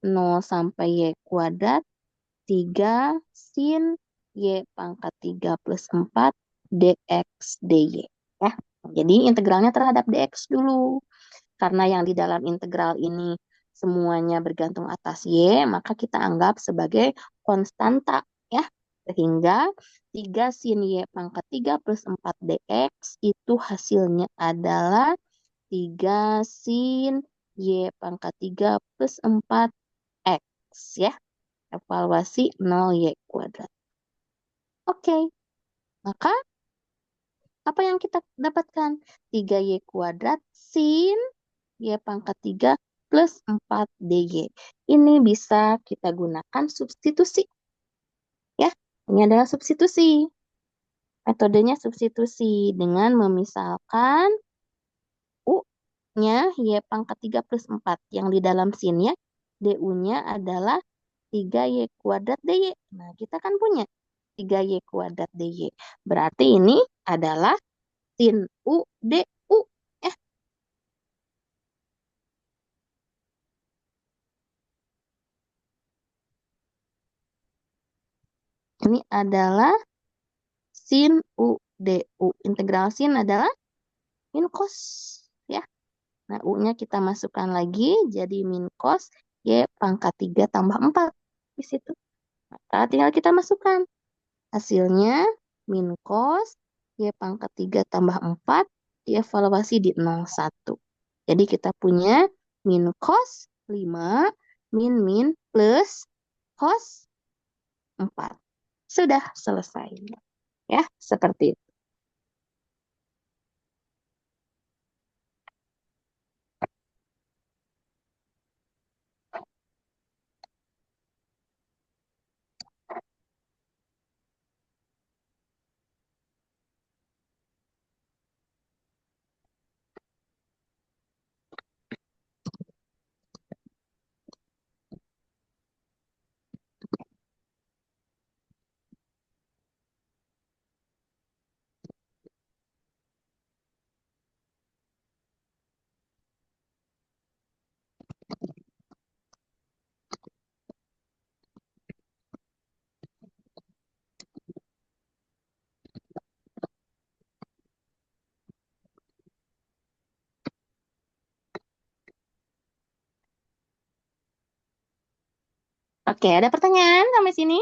0 sampai Y kuadrat, 3 sin Y pangkat 3 plus 4 dx dy. Ya. Jadi integralnya terhadap dx dulu. Karena yang di dalam integral ini semuanya bergantung atas Y, maka kita anggap sebagai konstanta. Ya. Sehingga 3 sin Y pangkat 3 plus 4 dx itu hasilnya adalah 3 sin Y pangkat 3 plus 4 X ya. Evaluasi 0 Y kuadrat. Oke, maka apa yang kita dapatkan? 3Y kuadrat sin Y pangkat 3 plus 4 DY. Ini bisa kita gunakan substitusi. Ya, ini adalah substitusi. Metodenya substitusi dengan memisalkan U-nya Y pangkat 3 plus 4 yang di dalam sin ya. DU-nya adalah 3Y kuadrat DY. Nah, kita kan punya 3Y kuadrat DY. Berarti ini adalah sin U DU. Eh, ini adalah sin U DU. Integral sin adalah min cos. Ya. Nah, U-nya kita masukkan lagi jadi min cos Y pangkat 3 tambah 4 di situ. Maka tinggal kita masukkan. Hasilnya min cos Y pangkat 3 tambah 4 dievaluasi di 01. Jadi kita punya min cos 5 min plus cos 4. Sudah selesai. Ya, seperti itu. Oke, ada pertanyaan sampai sini?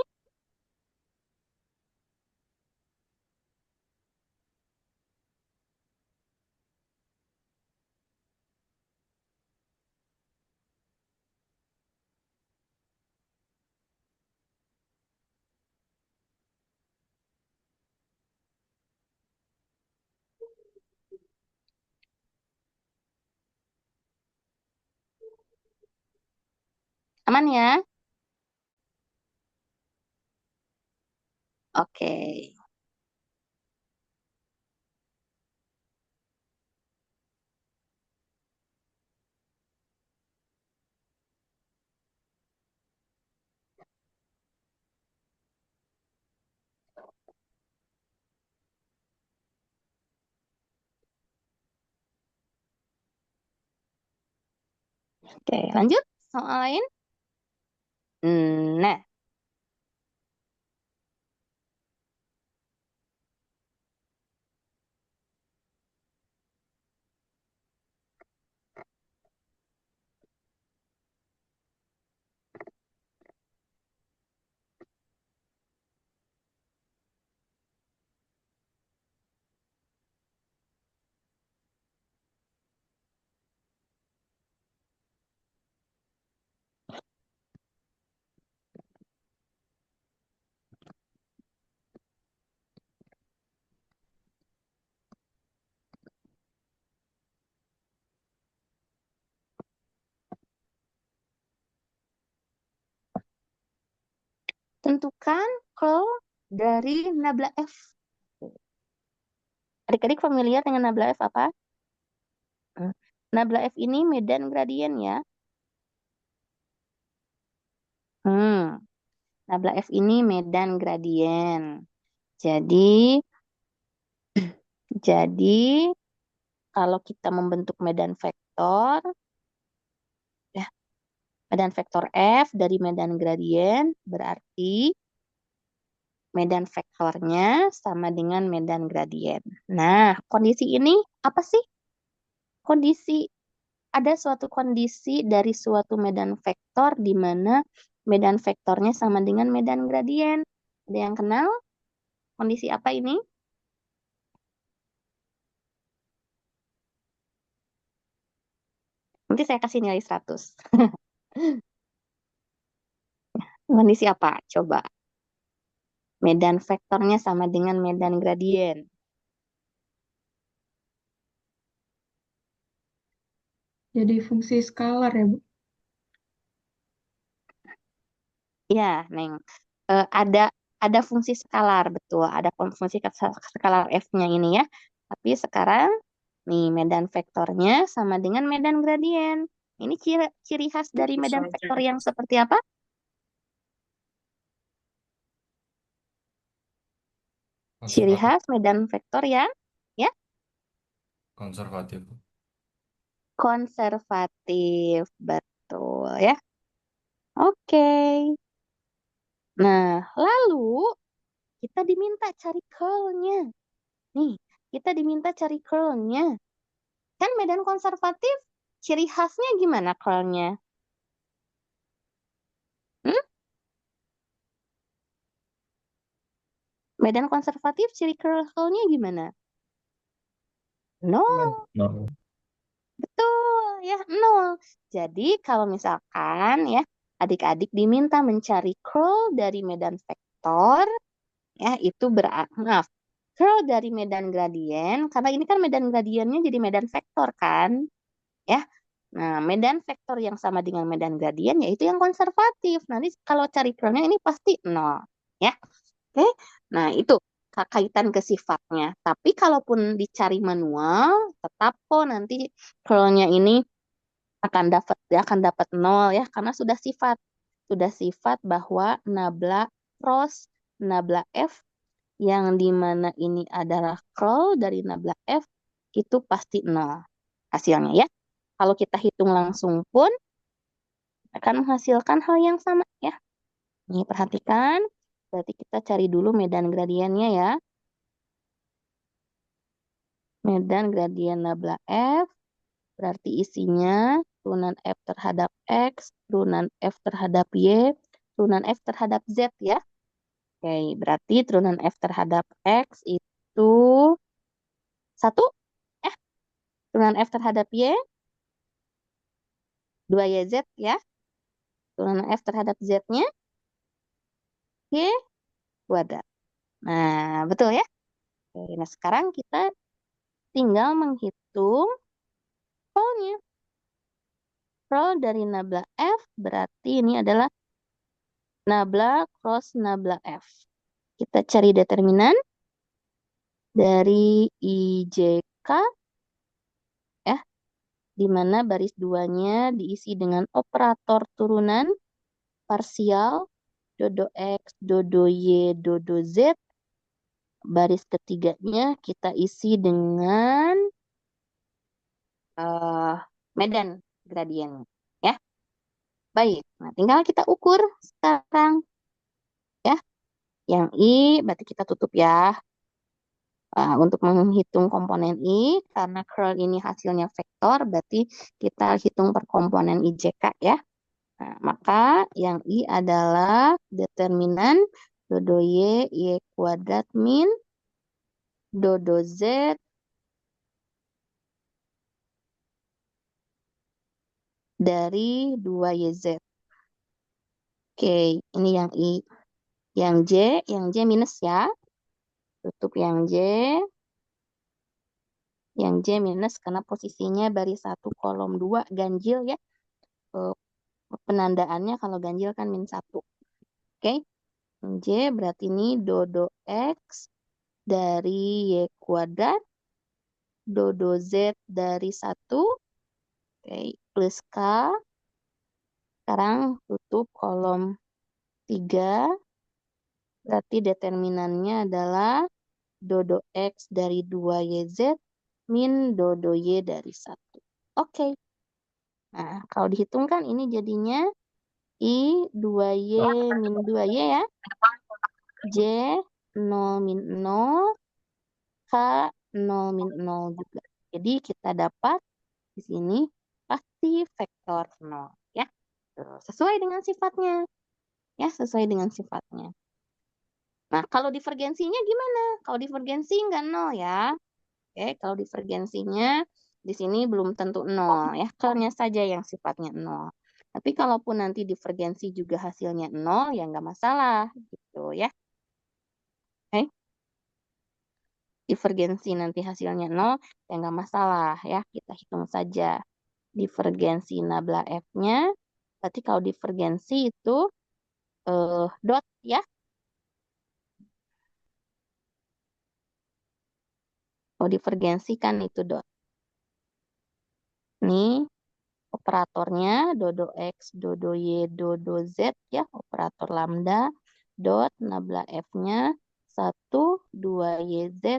Aman ya? Oke. Oke, lanjut. Soal lain? Nah, tentukan curl dari nabla F. Adik-adik familiar dengan nabla F apa? Hmm. Nabla F ini medan gradien ya. Nabla F ini medan gradien. Jadi, jadi kalau kita membentuk medan vektor, ya, medan vektor F dari medan gradien berarti medan vektornya sama dengan medan gradien. Nah, kondisi ini apa sih? Kondisi ada suatu kondisi dari suatu medan vektor di mana medan vektornya sama dengan medan gradien. Ada yang kenal? Kondisi apa ini? Nanti saya kasih nilai 100. Kondisi apa? Coba. Medan vektornya sama dengan medan gradien. Jadi fungsi skalar ya, Bu? Ya, Neng. Ada fungsi skalar, betul. Ada fungsi skalar F-nya ini ya. Tapi sekarang, nih medan vektornya sama dengan medan gradien. Ini ciri khas dari medan vektor yang seperti apa? Ciri Konservatif. khas medan vektor yang ya Konservatif. konservatif. Betul ya. Oke. Nah, lalu kita diminta cari curl-nya. Nih, kita diminta cari curl-nya. Kan medan konservatif, ciri khasnya gimana curl-nya? Hmm? Medan konservatif, ciri curl-nya gimana? Nol. No. Betul, ya, nol. Jadi, kalau misalkan ya, adik-adik diminta mencari curl dari medan vektor, ya, itu berarti, maaf, curl dari medan gradien, karena ini kan medan gradiennya jadi medan vektor kan, ya. Nah, medan vektor yang sama dengan medan gradien yaitu yang konservatif. Nanti kalau cari curlnya ini pasti nol, ya. Oke, nah itu kaitan ke sifatnya. Tapi kalaupun dicari manual, tetap kok nanti curlnya ini akan dapat nol ya, karena sudah sifat bahwa nabla cross nabla F yang dimana ini adalah curl dari nabla F itu pasti nol hasilnya ya. Kalau kita hitung langsung pun akan menghasilkan hal yang sama ya. Nih perhatikan, berarti kita cari dulu medan gradiennya ya. Medan gradien nabla F berarti isinya turunan F terhadap X, turunan F terhadap Y, turunan F terhadap Z ya. Oke, berarti turunan F terhadap X itu 1. Turunan F terhadap Y, 2YZ ya. Turunan F terhadap Z-nya, Y kuadrat. Nah, betul ya. Oke, nah sekarang kita tinggal menghitung roll-nya. Roll dari nabla F berarti ini adalah nabla cross nabla F. Kita cari determinan dari IJK ya, di mana baris 2-nya diisi dengan operator turunan parsial dodo X, dodo Y, dodo Z. Baris ketiganya kita isi dengan medan gradien ya. Baik, nah tinggal kita ukur sekarang ya. Yang I berarti kita tutup ya. Untuk menghitung komponen I, karena curl ini hasilnya vektor, berarti kita hitung per komponen IJK ya. Nah, maka yang I adalah determinan dodo Y kuadrat min dodo Z dari 2YZ. Oke, ini yang I. Yang J minus ya. Tutup yang J. Yang J minus karena posisinya baris 1 kolom 2 ganjil ya. Penandaannya kalau ganjil kan min 1. Oke. J berarti ini dodo X dari Y kuadrat. Dodo Z dari 1. Oke. Plus K. Sekarang tutup kolom 3. Berarti determinannya adalah dodo X dari 2YZ min dodo Y dari 1. Oke. Nah, kalau dihitung kan ini jadinya I 2Y min 2Y ya. J 0 min 0. K 0 min 0 juga. Jadi kita dapat di sini pasti vektor 0 ya. Tuh, sesuai dengan sifatnya. Ya, sesuai dengan sifatnya. Nah, kalau divergensinya gimana? Kalau divergensi nggak 0 ya. Oke, kalau divergensinya di sini belum tentu 0 ya. Curlnya saja yang sifatnya 0. Tapi kalaupun nanti divergensi juga hasilnya 0 ya nggak masalah gitu ya. Oke. Divergensi nanti hasilnya 0 ya nggak masalah ya. Kita hitung saja divergensi nabla F-nya. Berarti kalau divergensi itu dot ya. Kalau divergensi kan itu dot. Nih. operatornya dodo X, dodo Y, dodo Z ya, operator lambda, dot nabla F-nya 1, 2 YZ,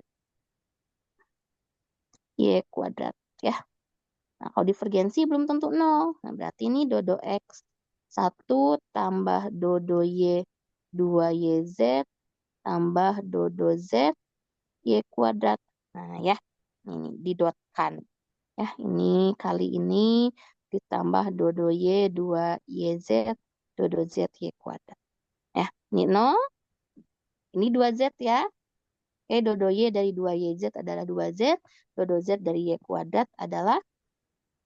Y kuadrat ya. Nah, kalau divergensi belum tentu 0. Nah, berarti ini dodo X 1 tambah dodo Y 2 YZ tambah dodo Z Y kuadrat. Nah ya, ini didotkan. Ya, ini kali ini ditambah dodo Y 2 YZ dodo Z Y kuadrat. Ya, ini 0, ini 2Z ya. Oke, dodo Y dari 2 YZ adalah 2Z, dodo Z dari Y kuadrat adalah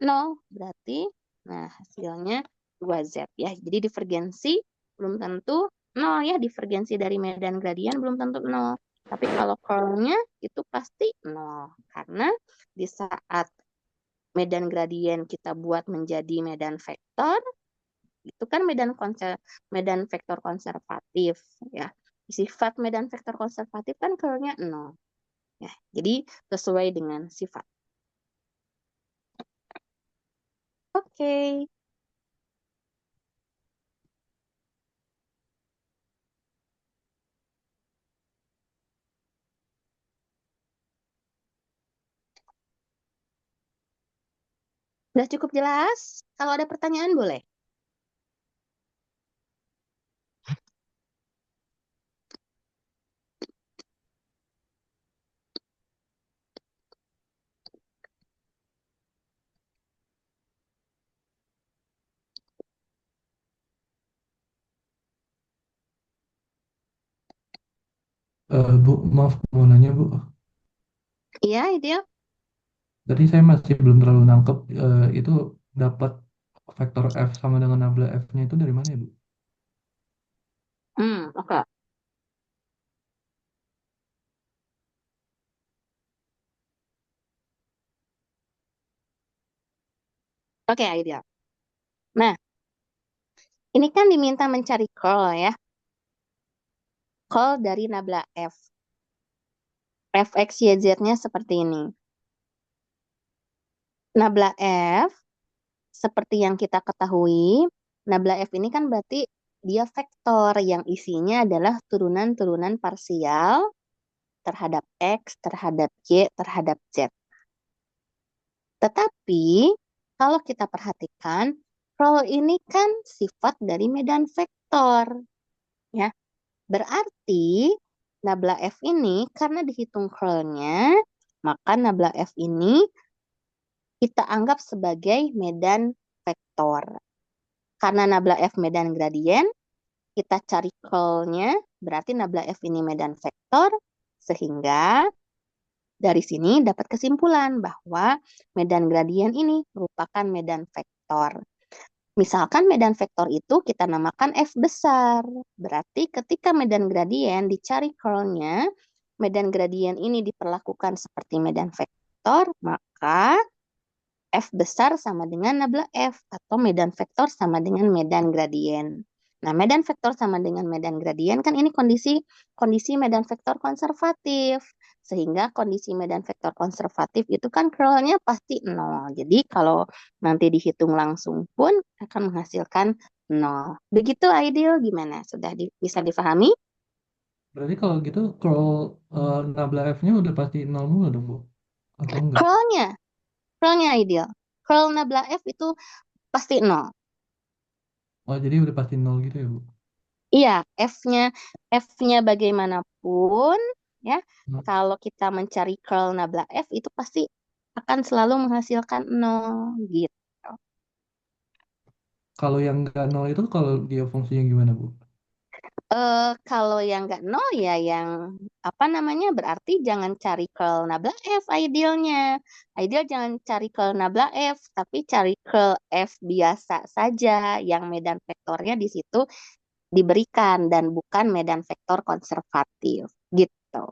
0. Berarti, nah hasilnya 2Z ya. Jadi divergensi belum tentu 0 ya. Divergensi dari medan gradien belum tentu 0. Tapi kalau curlnya itu pasti 0. Karena di saat medan gradien kita buat menjadi medan vektor, itu kan medan vektor konservatif ya. Sifat medan vektor konservatif kan curlnya 0 ya. Jadi sesuai dengan sifat. Oke. Sudah cukup jelas? Kalau ada pertanyaan boleh. Bu, maaf mau nanya Bu. Iya, ideal. Tadi saya masih belum terlalu nangkep itu dapat vektor F sama dengan nabla F-nya itu dari mana ya Bu? Oke. Oke, ideal. Nah, ini kan diminta mencari curl ya. Curl dari nabla F. Fx, YZ-nya seperti ini. Nabla F, seperti yang kita ketahui, nabla F ini kan berarti dia vektor yang isinya adalah turunan-turunan parsial terhadap X, terhadap Y, terhadap Z. Tetapi, kalau kita perhatikan, curl ini kan sifat dari medan vektor. Ya, berarti nabla F ini karena dihitung curlnya, maka nabla F ini kita anggap sebagai medan vektor. Karena nabla F medan gradien, kita cari curlnya, berarti nabla F ini medan vektor, sehingga dari sini dapat kesimpulan bahwa medan gradien ini merupakan medan vektor. Misalkan medan vektor itu kita namakan F besar. Berarti ketika medan gradien dicari curlnya, medan gradien ini diperlakukan seperti medan vektor, maka F besar sama dengan nabla F atau medan vektor sama dengan medan gradien. Nah, medan vektor sama dengan medan gradien kan ini kondisi medan vektor konservatif. Sehingga kondisi medan vektor konservatif itu kan curlnya pasti 0. Jadi kalau nanti dihitung langsung pun akan menghasilkan 0. Begitu ideal gimana? Sudah bisa difahami? Berarti kalau gitu curl nabla F-nya udah pasti 0 mulu dong Bu? Atau enggak? Curlnya, curlnya ideal. Curl nabla F itu pasti 0. Oh jadi udah pasti 0 gitu ya Bu? Iya, F-nya F-nya bagaimanapun ya, Nah, kalau kita mencari curl nabla F itu pasti akan selalu menghasilkan 0 gitu. kalau yang enggak 0 itu kalau dia fungsinya gimana Bu? Kalau yang nggak 0 ya yang apa namanya berarti jangan cari curl nabla F idealnya. Ideal jangan cari curl nabla F, tapi cari curl F biasa saja yang medan vektornya di situ diberikan dan bukan medan vektor konservatif gitu.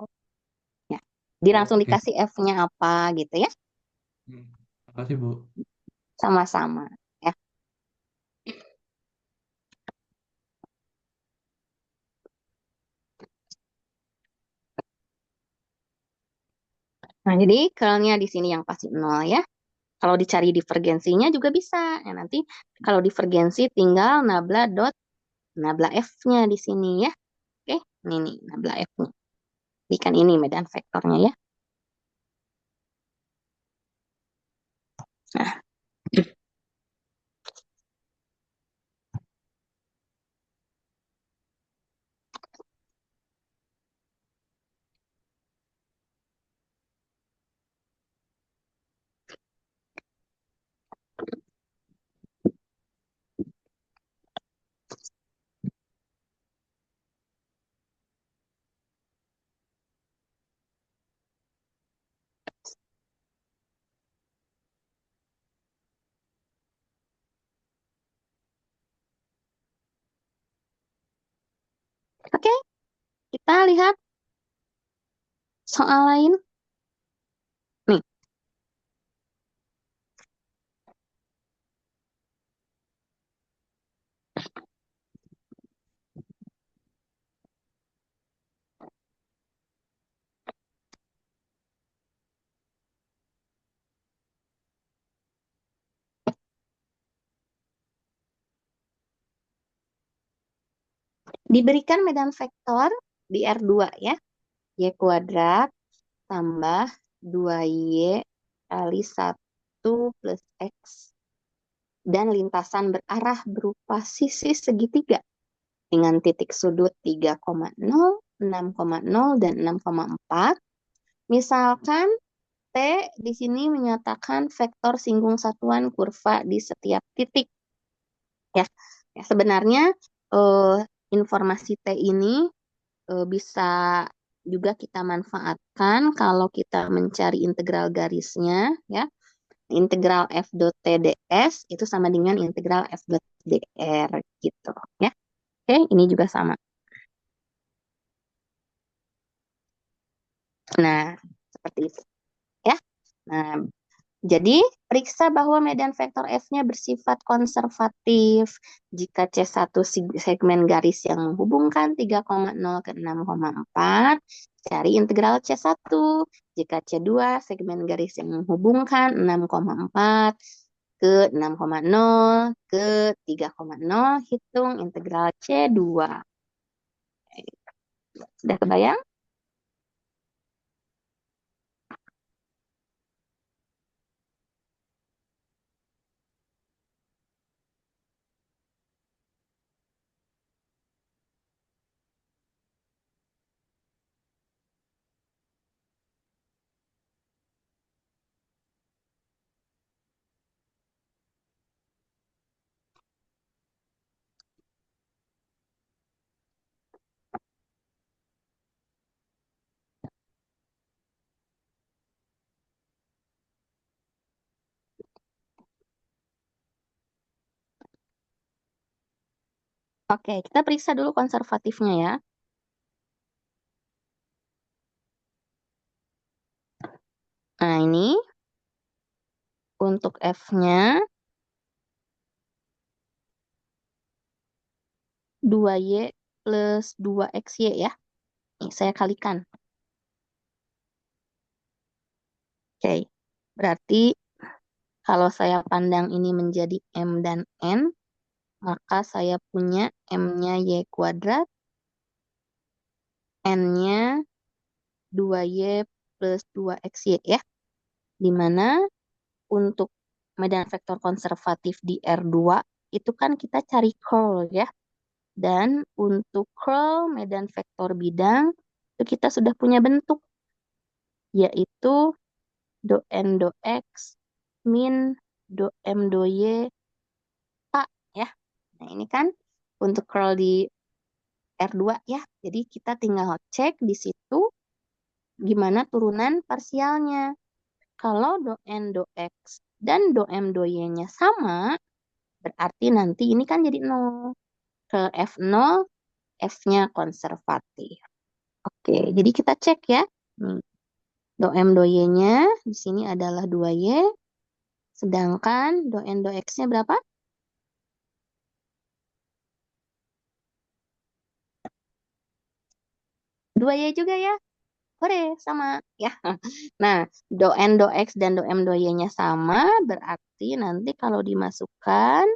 Ya. Jadi langsung Oke. dikasih F-nya apa gitu ya. Hmm. Makasih Bu. Sama-sama. Ya. Nah, jadi curlnya di sini yang pasti 0 ya. Kalau dicari divergensinya juga bisa. Ya, nanti kalau divergensi tinggal nabla dot nabla F-nya di sini ya. Oke, ini nih nabla F-nya. Ini kan ini medan vektornya ya. Nah, oke, kita lihat soal lain. Nih, diberikan medan vektor di R2 ya. Y kuadrat tambah 2Y kali 1 plus X. Dan lintasan berarah berupa sisi segitiga dengan titik sudut 3,0, 6,0, dan 6,4. Misalkan T di sini menyatakan vektor singgung satuan kurva di setiap titik. Ya, ya sebenarnya eh, informasi T ini bisa juga kita manfaatkan kalau kita mencari integral garisnya, ya. Integral f dot t ds itu sama dengan integral f dot dr gitu, ya. Oke, ini juga sama. Nah, seperti itu, ya. Nah, jadi, periksa bahwa medan vektor F-nya bersifat konservatif jika C1 segmen garis yang menghubungkan 3,0 ke 6,4, cari integral C1. Jika C2 segmen garis yang menghubungkan 6,4 ke 6,0 ke 3,0, hitung integral C2. Sudah kebayang? Oke, kita periksa dulu konservatifnya ya. Nah, ini untuk F-nya 2Y plus 2XY ya. Nih, saya kalikan. Oke, berarti kalau saya pandang ini menjadi M dan N, maka saya punya M-nya Y kuadrat, N-nya 2Y plus 2XY ya. Dimana untuk medan vektor konservatif di R2, itu kan kita cari curl ya. Dan untuk curl medan vektor bidang, itu kita sudah punya bentuk, yaitu do N do X min do M do Y K ya. Nah, ini kan untuk curl di R2 ya. Jadi kita tinggal cek di situ gimana turunan parsialnya. Kalau do N do X dan do M do Y-nya sama, berarti nanti ini kan jadi 0. Ke F0, F-nya konservatif. Oke, jadi kita cek ya. Nih, do M do Y-nya di sini adalah 2Y, sedangkan do N do X-nya berapa? 2Y juga ya. Hore, sama ya. Nah, do n, do x, dan do m, do y-nya sama, berarti nanti kalau dimasukkan,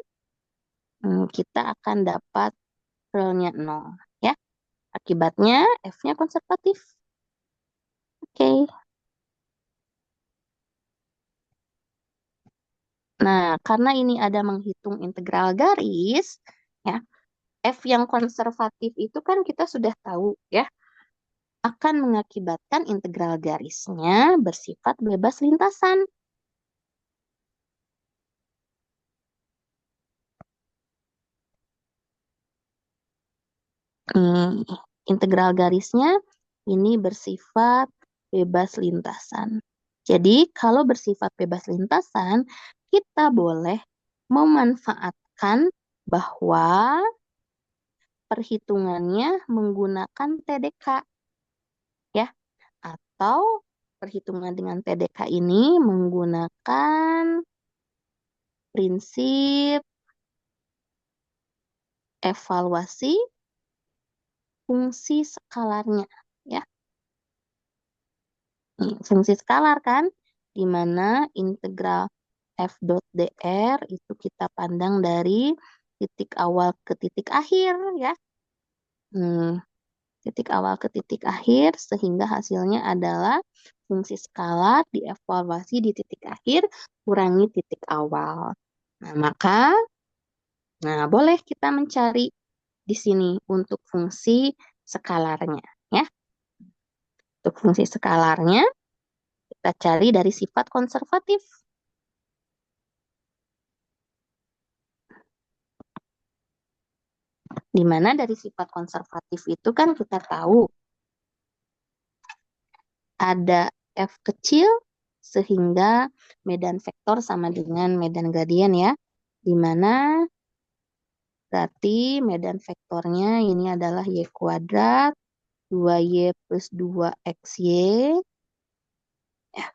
kita akan dapat relnya 0. Ya, akibatnya F-nya konservatif. Oke. Nah, karena ini ada menghitung integral garis, ya, F yang konservatif itu kan kita sudah tahu ya, akan mengakibatkan integral garisnya bersifat bebas lintasan. Integral garisnya ini bersifat bebas lintasan. Jadi, kalau bersifat bebas lintasan, kita boleh memanfaatkan bahwa perhitungannya menggunakan TDK, ya, atau perhitungan dengan TDK ini menggunakan prinsip evaluasi fungsi skalarnya, ya. Fungsi skalar kan, di mana integral f dot dr itu kita pandang dari titik awal ke titik akhir, ya. Titik awal ke titik akhir, sehingga hasilnya adalah fungsi skalar dievaluasi di titik akhir kurangi titik awal. Nah, maka boleh kita mencari di sini untuk fungsi skalarnya, ya. Untuk fungsi skalarnya kita cari dari sifat konservatif. Di mana dari sifat konservatif itu kan kita tahu ada F kecil sehingga medan vektor sama dengan medan gradien, ya. Di mana berarti medan vektornya ini adalah Y kuadrat 2Y plus 2XY. Ya.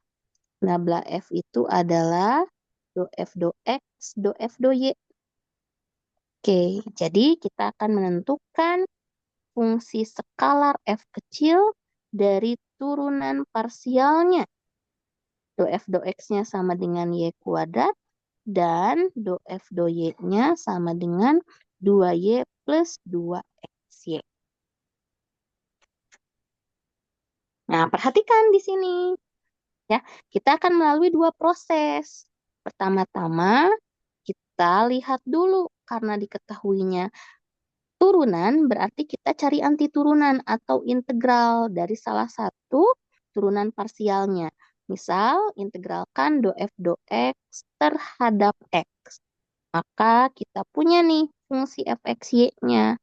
Nabla F itu adalah do F do X, do F do Y. Oke, jadi kita akan menentukan fungsi skalar F kecil dari turunan parsialnya. Do F do X-nya sama dengan Y kuadrat, dan do F do Y-nya sama dengan 2Y plus 2XY. Nah, perhatikan di sini. Ya, kita akan melalui dua proses. Pertama-tama, kita lihat dulu karena diketahuinya turunan, berarti kita cari anti turunan atau integral dari salah satu turunan parsialnya. Misal, integralkan do F do X terhadap X. Maka kita punya nih fungsi fxy-nya.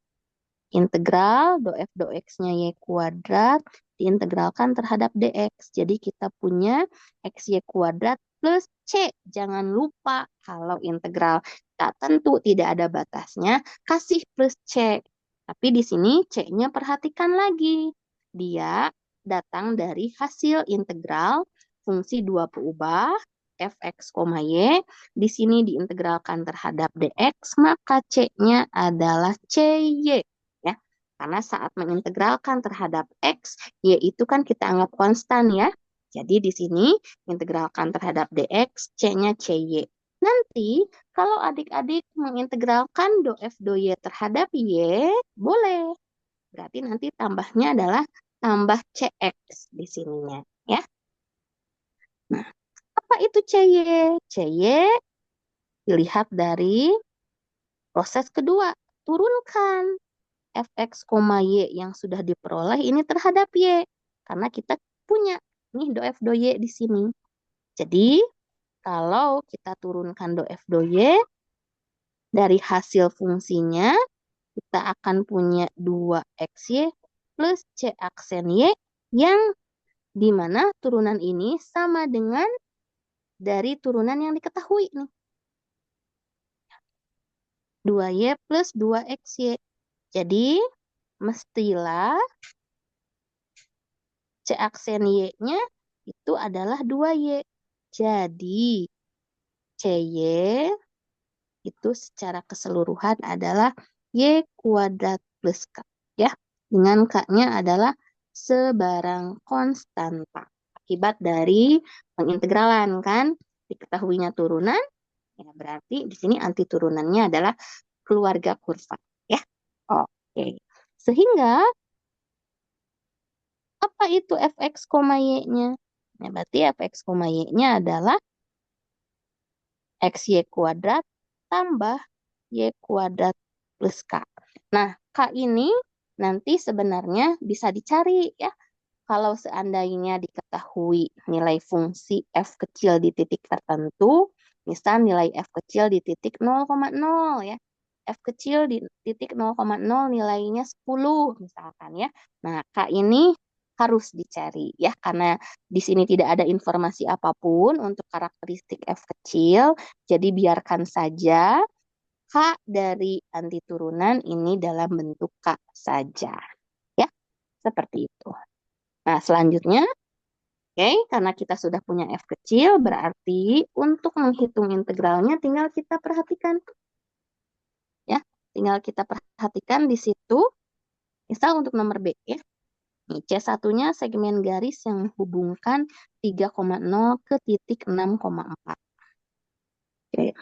Integral do F do X-nya Y kuadrat diintegralkan terhadap dx. Jadi kita punya xy kuadrat plus C. Jangan lupa kalau integral tak tentu tidak ada batasnya, kasih plus C. Tapi di sini C-nya perhatikan lagi. Dia datang dari hasil integral fungsi dua peubah fx, y. Di sini diintegralkan terhadap dx, maka C-nya adalah CY. Ya, karena saat mengintegralkan terhadap X, Y itu kan kita anggap konstan, ya. Jadi di sini integralkan terhadap dx, C-nya CY. Nanti kalau adik-adik mengintegralkan do F do Y terhadap Y, boleh. Berarti nanti tambahnya adalah tambah CX di sininya, ya. Nah, apa itu CY? CY dilihat dari proses kedua. Turunkan fx, y yang sudah diperoleh ini terhadap y. Karena kita punya nih do f do y di sini. Jadi, kalau kita turunkan do f do y dari hasil fungsinya, kita akan punya 2xy plus c aksen y yang dimana turunan ini sama dengan dari turunan yang diketahui nih. 2y plus 2xy. Jadi, mestilah C aksen Y-nya itu adalah 2Y. Jadi, CY itu secara keseluruhan adalah Y kuadrat plus K. Ya, dengan K-nya adalah sebarang konstanta. Akibat dari pengintegralan kan, diketahuinya turunan, ya berarti di sini anti turunannya adalah keluarga kurva. Ya, oke. Sehingga apa itu fx, y-nya? Nah, berarti fx, y-nya adalah xy kuadrat tambah y kuadrat plus k. Nah, k ini nanti sebenarnya bisa dicari ya. Kalau seandainya diketahui nilai fungsi f kecil di titik tertentu, misal nilai f kecil di titik 0,0 ya. F kecil di titik 0,0 nilainya 10 misalkan ya. Nah, K ini harus dicari ya, karena di sini tidak ada informasi apapun untuk karakteristik F kecil, jadi biarkan saja K dari anti turunan ini dalam bentuk K saja. Ya, seperti itu. Nah, selanjutnya, oke, karena kita sudah punya F kecil, berarti untuk menghitung integralnya tinggal kita perhatikan. Ya, tinggal kita perhatikan di situ. Misal untuk nomor B ya. Nih, C1-nya segmen garis yang menghubungkan 3,0 ke titik 6,4. Oke.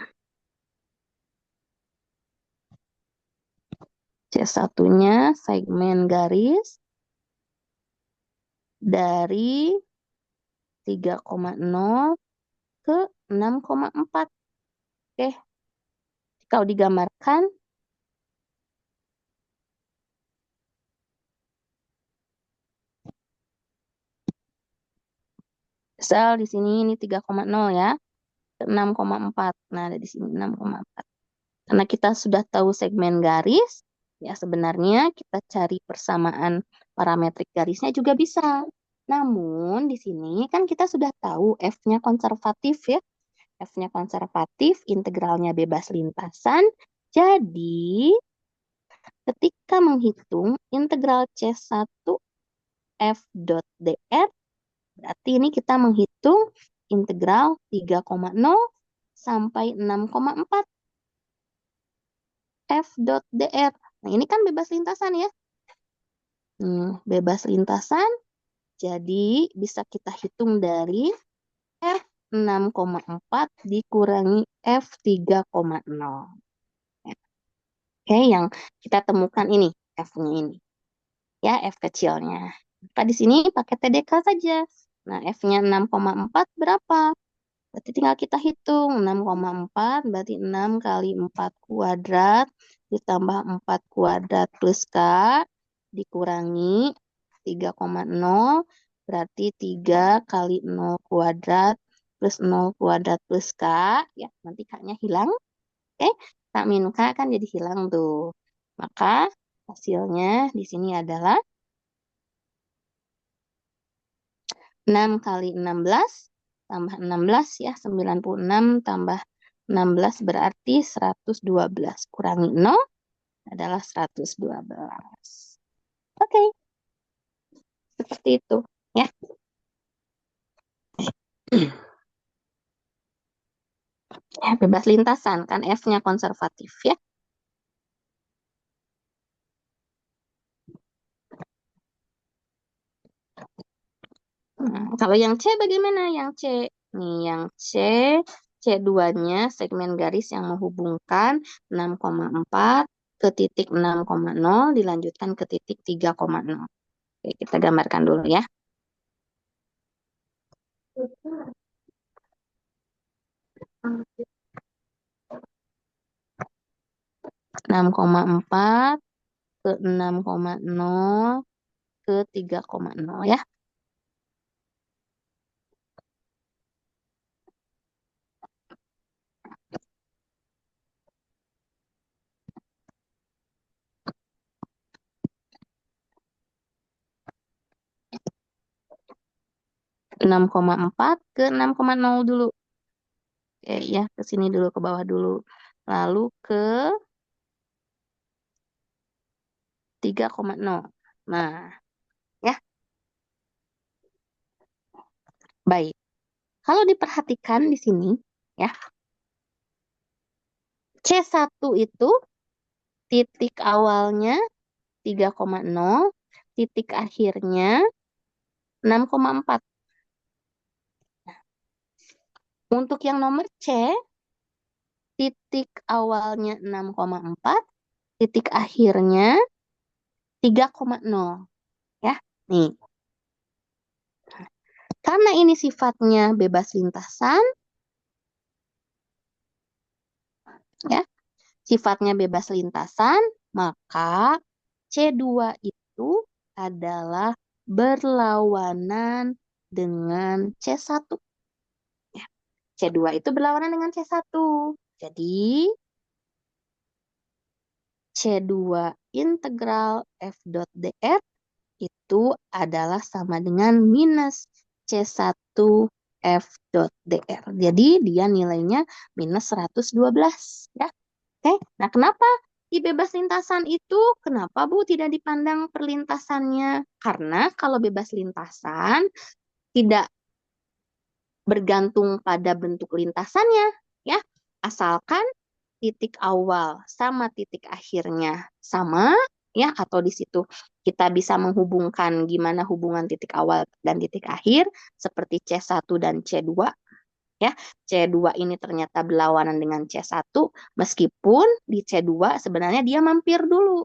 C1-nya segmen garis dari 3,0 ke 6,4. Oke. Kalau digambarkan, misal di sini ini 3,0 ya. 6,4. Nah, ada di sini 6,4. Karena kita sudah tahu segmen garis, ya sebenarnya kita cari persamaan parametrik garisnya juga bisa. Namun di sini kan kita sudah tahu F-nya konservatif ya. F-nya konservatif, integralnya bebas lintasan. Jadi ketika menghitung integral C1 F dot dr, berarti ini kita menghitung integral 3,0 sampai 6,4 F dot dr. Nah, ini kan bebas lintasan ya. Bebas lintasan, jadi bisa kita hitung dari F 6,4 dikurangi F 3,0. Oke, yang kita temukan ini, F-nya ini. Ya, F kecilnya. Maka di sini pakai TDK saja. Nah, F-nya 6,4 berapa? Berarti tinggal kita hitung. 6,4 berarti 6 kali 4 kuadrat ditambah 4 kuadrat plus K dikurangi 3,0 berarti 3 kali 0 kuadrat plus 0 kuadrat plus K. Ya, nanti K-nya hilang. Oke, tak min K kan jadi hilang tuh. Maka hasilnya di sini adalah 6 kali 16 tambah 16 ya, 96 tambah 16 berarti 112. Kurangi 0 adalah 112. Oke, seperti itu ya. Ya, bebas lintasan kan F-nya konservatif ya. Nah, kalau yang C bagaimana? Yang C. Nih, yang C, C2-nya segmen garis yang menghubungkan 6,4 ke titik 6,0 dilanjutkan ke titik 3,0. Oke, kita gambarkan dulu ya. 6,4 ke 6,0 ke 3,0 ya. 6,4 ke 6,0 dulu. Oke ya, ke sini dulu, ke bawah dulu. Lalu ke 3,0. Nah, ya. Baik. Kalau diperhatikan di sini, ya. C1 itu titik awalnya 3,0, titik akhirnya 6,4. Untuk yang nomor C, titik awalnya 6,4, titik akhirnya 3,0. Ya, nih. Karena ini sifatnya bebas lintasan, ya, sifatnya bebas lintasan, maka C2 itu adalah berlawanan dengan C1. Ya, C2 itu berlawanan dengan C1. Jadi, C2 integral F dot dr itu adalah sama dengan minus C1 F dot dr. Jadi dia nilainya minus 112. Ya. Oke, nah kenapa di bebas lintasan itu, kenapa Bu tidak dipandang perlintasannya? Karena kalau bebas lintasan tidak bergantung pada bentuk lintasannya, ya. Asalkan titik awal sama titik akhirnya sama, ya, atau di situ kita bisa menghubungkan gimana hubungan titik awal dan titik akhir seperti C1 dan C2, ya. C2 ini ternyata berlawanan dengan C1 meskipun di C2 sebenarnya dia mampir dulu,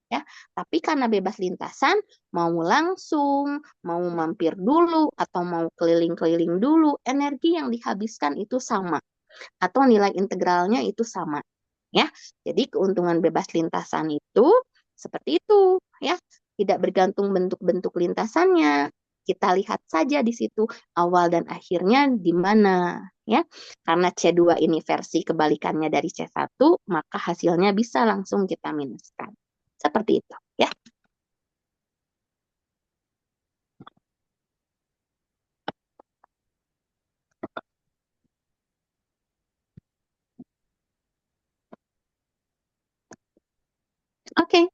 ya. Tapi karena bebas lintasan, mau langsung, mau mampir dulu, atau mau keliling-keliling dulu, energi yang dihabiskan itu sama, atau nilai integralnya itu sama. Ya, jadi keuntungan bebas lintasan itu seperti itu, ya. Tidak bergantung bentuk-bentuk lintasannya. Kita lihat saja di situ awal dan akhirnya di mana, ya. Karena C2 ini versi kebalikannya dari C1, maka hasilnya bisa langsung kita minuskan. Seperti itu, ya. Oke,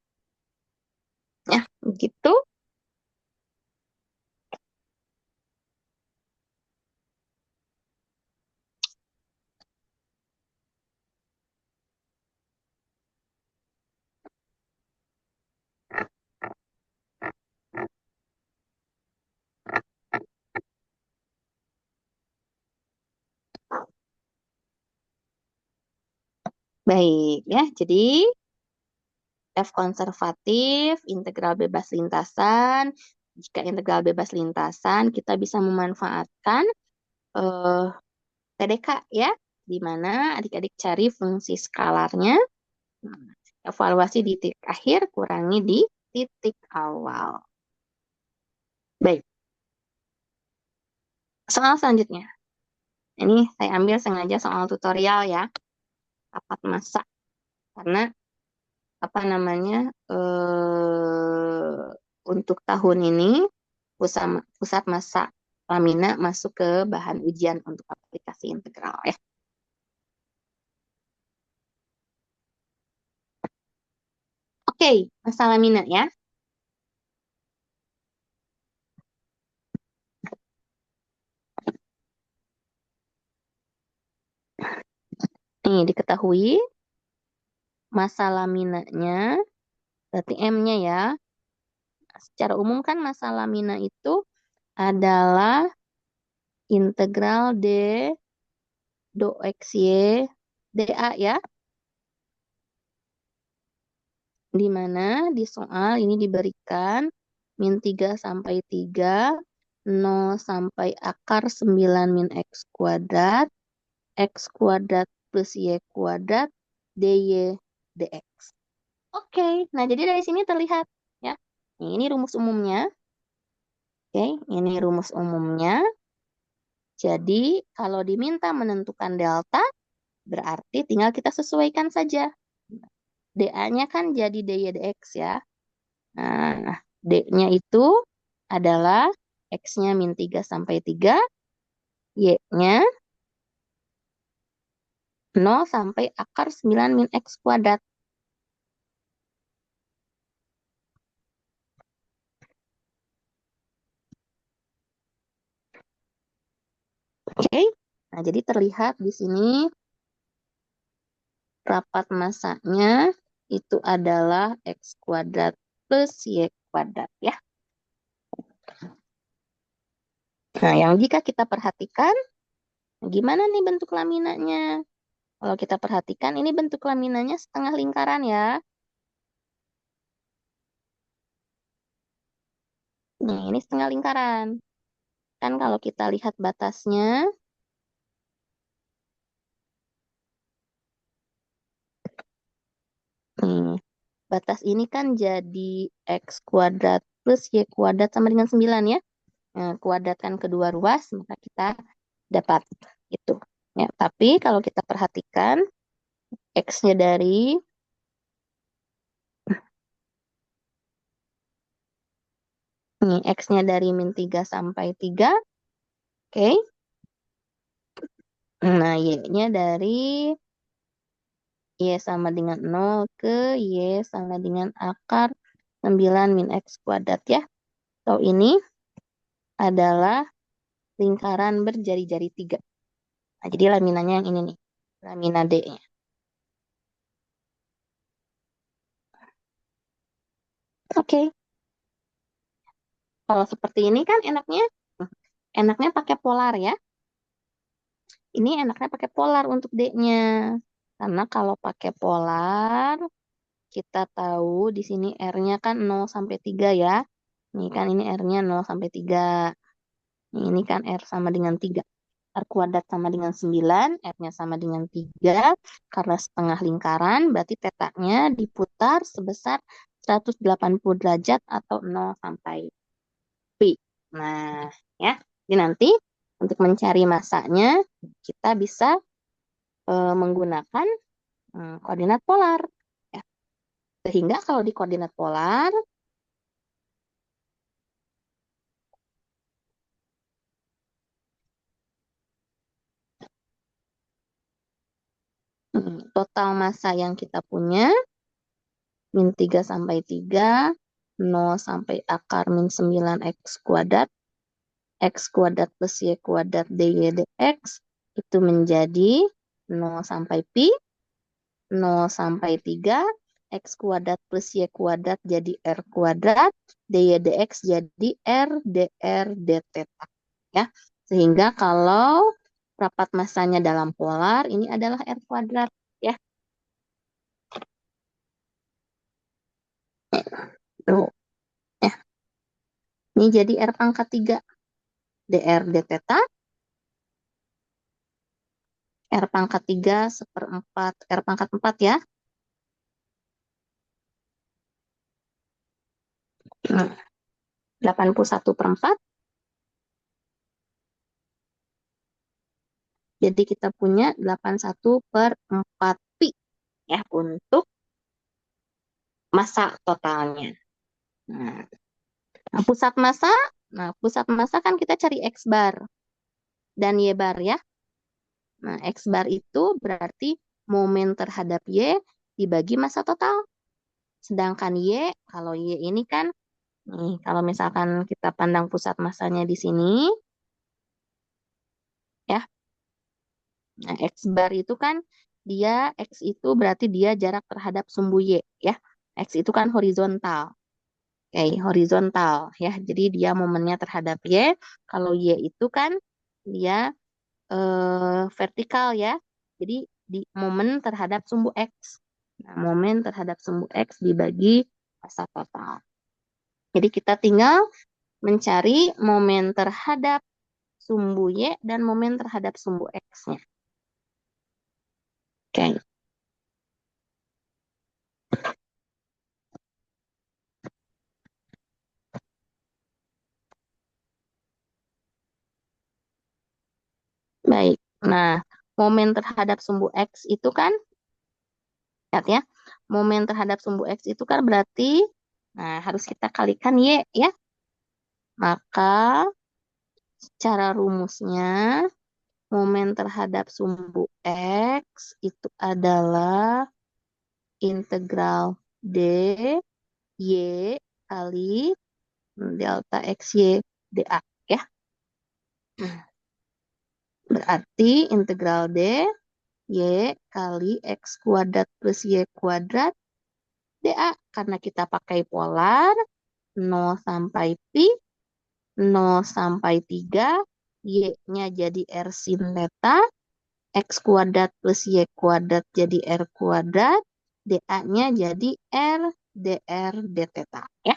ya, begitu. Baik, ya. Jadi F konservatif, integral bebas lintasan. Jika integral bebas lintasan, kita bisa memanfaatkan eh, TDK, ya, di mana adik-adik cari fungsi skalarnya, evaluasi di titik akhir, kurangi di titik awal. Baik, soal selanjutnya. Ini saya ambil sengaja soal tutorial, ya, rapat masa, karena apa namanya, untuk tahun ini pusat masa Lamina masuk ke bahan ujian untuk aplikasi integral, ya. Oke, masa Lamina, ya. Nih diketahui masa laminanya, berarti M-nya, ya. Secara umum kan masa lamina itu adalah integral D do XY dA, ya. Di mana di soal ini diberikan min 3 sampai 3, 0 sampai akar 9 min X kuadrat plus Y kuadrat, DY dX. Oke, nah jadi dari sini terlihat, ya. Ini rumus umumnya. Oke, ini rumus umumnya. Jadi kalau diminta menentukan delta, berarti tinggal kita sesuaikan saja. DA-nya kan jadi DY dX, ya. Nah, D-nya itu adalah X-nya min 3 sampai 3, Y-nya 0 sampai akar 9 min X kuadrat. Oke, nah jadi terlihat di sini rapat masanya itu adalah X kuadrat plus Y kuadrat ya. Nah, yang jika kita perhatikan, gimana nih bentuk laminanya? Kalau kita perhatikan, ini bentuk laminanya setengah lingkaran ya. Nih, ini setengah lingkaran. Kan kalau kita lihat batasnya, nih, batas ini kan jadi X kuadrat plus Y kuadrat sama dengan 9 ya. Nah, kuadratkan kedua ruas, maka kita dapat itu. Ya, tapi kalau kita perhatikan, X-nya dari Nih, X-nya dari min 3 sampai 3. Oke. Nah, Y-nya dari Y sama dengan 0 ke Y sama dengan akar 9 min X kuadrat ya. So, ini adalah lingkaran berjari-jari 3. Nah, jadi laminanya yang ini nih. Lamina D-nya. Oke. Kalau seperti ini kan enaknya pakai polar ya. Ini enaknya pakai polar untuk D-nya. Karena kalau pakai polar, kita tahu di sini R-nya kan 0 sampai 3 ya. Nih kan ini R-nya 0 sampai 3. Nih, ini kan R sama dengan 3. R kuadrat sama dengan 9, R-nya sama dengan 3. Karena setengah lingkaran, berarti tetanya diputar sebesar 180 derajat atau 0 sampai pi. Nah, ya. Jadi nanti untuk mencari masanya, kita bisa menggunakan koordinat polar. Ya. Sehingga kalau di koordinat polar, total massa yang kita punya, min 3 sampai 3, 0 sampai akar min 9 X kuadrat plus Y kuadrat DY dx, itu menjadi 0 sampai pi, 0 sampai 3, X kuadrat plus Y kuadrat jadi R kuadrat, DY dx jadi R dr d theta. Ya. Sehingga kalau rapat massanya dalam polar, ini adalah R kuadrat. Ya. Tuh. Ya. Ini jadi R pangkat 3. dr d theta. R pangkat 3 seperempat. R pangkat 4 ya. Nah, 81/4. Jadi kita punya 81/4 pi ya untuk massa totalnya. Nah, pusat massa kan kita cari X bar dan Y bar ya. Nah, X bar itu berarti momen terhadap Y dibagi massa total. Sedangkan Y, kalau Y ini kan, nih, kalau misalkan kita pandang pusat massanya di sini, ya. Nah, X bar itu kan X itu berarti dia jarak terhadap sumbu Y ya. X itu kan horizontal. Oke, horizontal ya. Jadi dia momennya terhadap Y. Kalau Y itu kan dia vertikal ya. Jadi di momen terhadap sumbu X. Nah, momen terhadap sumbu X dibagi massa total. Jadi kita tinggal mencari momen terhadap sumbu Y dan momen terhadap sumbu X-nya. Oke. Baik. Nah, momen terhadap sumbu X itu kan, lihat ya, momen terhadap sumbu X itu kan berarti, nah harus kita kalikan Y ya. Maka secara rumusnya, momen terhadap sumbu X itu adalah integral D, Y kali delta XY dA ya. Berarti integral D, Y kali X kuadrat plus Y kuadrat dA. Karena kita pakai polar, 0 sampai pi, 0 sampai 3, Y-nya jadi R sin theta, X kuadrat plus Y kuadrat jadi R kuadrat, dA-nya jadi R dr d theta. Ya.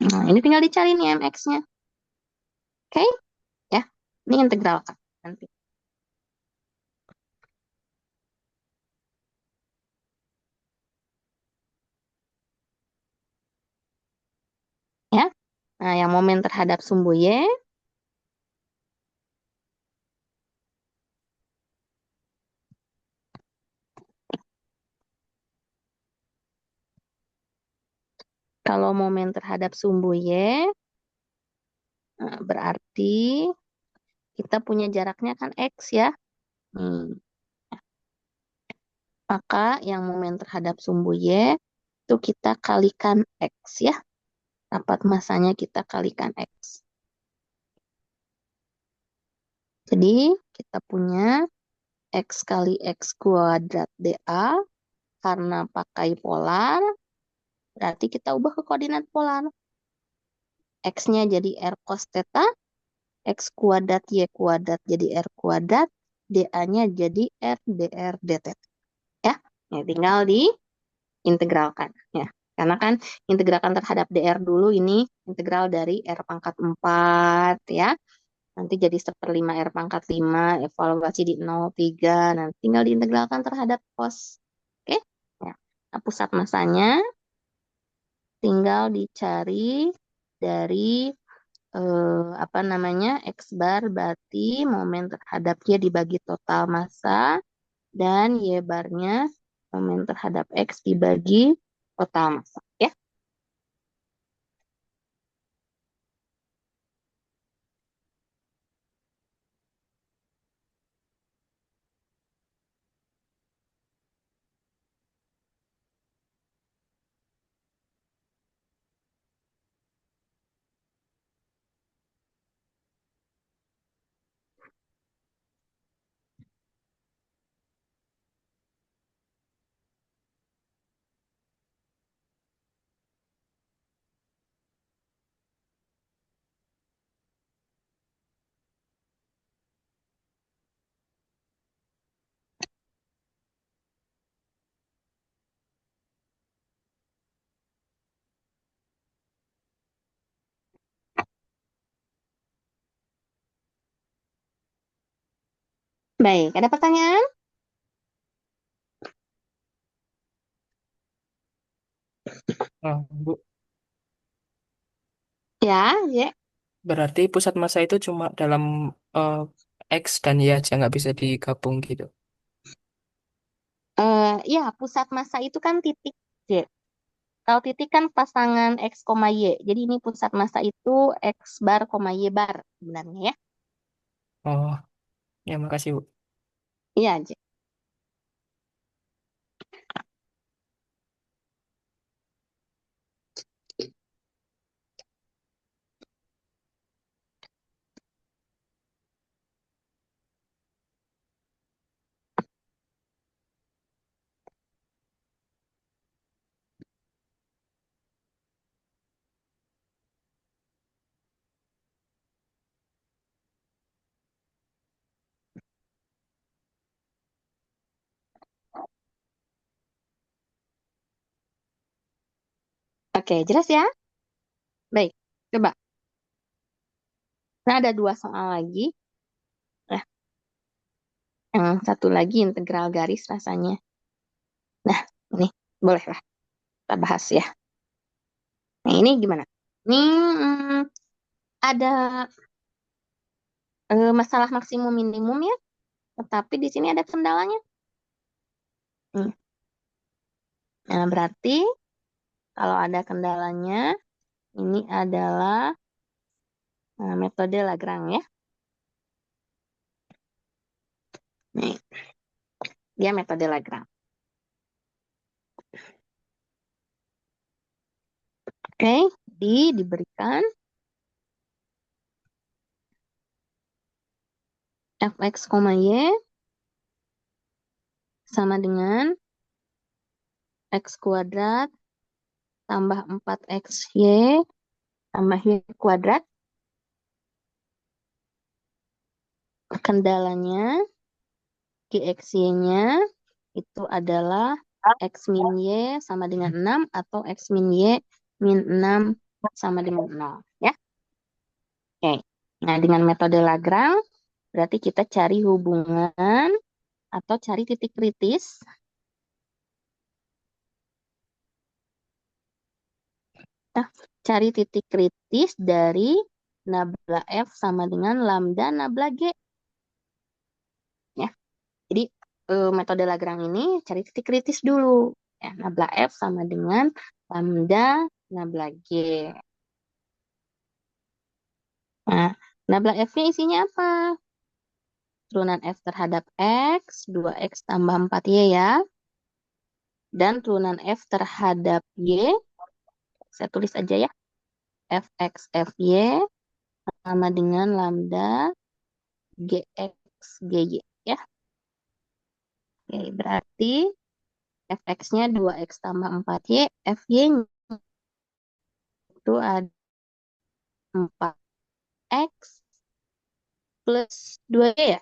Nah, ini tinggal dicari nih MX-nya. Oke? Ya. Ini integralkan nanti. Ya. Nah, yang momen terhadap sumbu Y, kalau momen terhadap sumbu Y, berarti kita punya jaraknya kan X ya. Maka yang momen terhadap sumbu Y itu kita kalikan X ya. Rapat masanya kita kalikan X. Jadi kita punya X kali X kuadrat dA karena pakai polar. Berarti kita ubah ke koordinat polar. X-nya jadi R cos theta. X kuadrat Y kuadrat jadi R kuadrat. dA-nya jadi R dr d theta. Ya, ini tinggal diintegralkan. Ya. Karena kan integralkan terhadap dr dulu ini integral dari R pangkat 4 ya. Nanti jadi 1/5 R pangkat 5, evaluasi di 0,3. Nanti tinggal diintegralkan terhadap cos. Oke? Ya. Nah, pusat masanya tinggal dicari dari apa namanya X bar berarti momen terhadap Y dibagi total massa dan Y barnya momen terhadap X dibagi total massa ya. Baik, ada pertanyaan? Bu, Ya, ya. berarti pusat massa itu cuma dalam eh, X dan Y aja nggak bisa digabung gitu. Ya, pusat massa itu kan titik Y. Kalau titik kan pasangan X, Y. Jadi ini pusat massa itu X bar, Y bar sebenarnya ya. Oh, ya makasih Bu. Iya, J. Oke, jelas ya? Baik, coba. Nah, ada 2 soal lagi. Nah, yang satu lagi integral garis rasanya. Nah, ini bolehlah kita bahas ya. Nah, ini gimana? Ini ada masalah maksimum minimum ya, tetapi di sini ada kendalanya. Nah, berarti kalau ada kendalanya, ini adalah metode Lagrange ya. Nih, dia metode Lagrange. Oke, diberikan fx, y sama dengan x kuadrat tambah 4XY tambah Y kuadrat. Kendalanya, GXY-nya itu adalah X min Y sama dengan 6 atau X min Y min 6 sama dengan 0. Ya. Oke. Nah, dengan metode Lagrange, berarti kita cari hubungan atau cari titik kritis. Nah, cari titik kritis dari nabla F sama dengan lambda nabla G. Ya. Jadi, metode Lagrange ini cari titik kritis dulu. Ya, nabla F sama dengan lambda nabla G. Nah, nabla F-nya isinya apa? Turunan F terhadap X, 2X tambah 4Y ya. Dan turunan F terhadap Y, saya tulis aja ya. Fx, Fy sama dengan lambda Gx, Gy ya. Oke, berarti Fx-nya 2X tambah 4Y, Fy-nya itu ada 4X plus 2Y ya.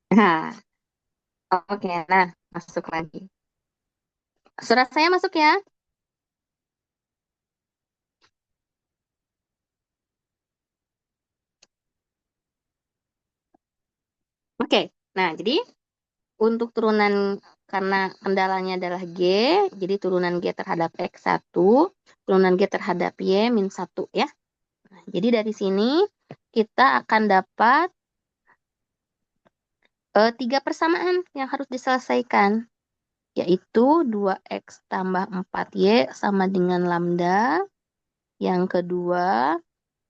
Nah, oke, nah masuk lagi. Surat saya masuk ya. Oke, nah jadi untuk turunan karena kendalanya adalah G, jadi turunan G terhadap X1, turunan G terhadap Y min 1 ya. Nah, jadi dari sini kita akan dapat 3 persamaan yang harus diselesaikan, yaitu 2X tambah 4Y sama dengan lambda. Yang kedua,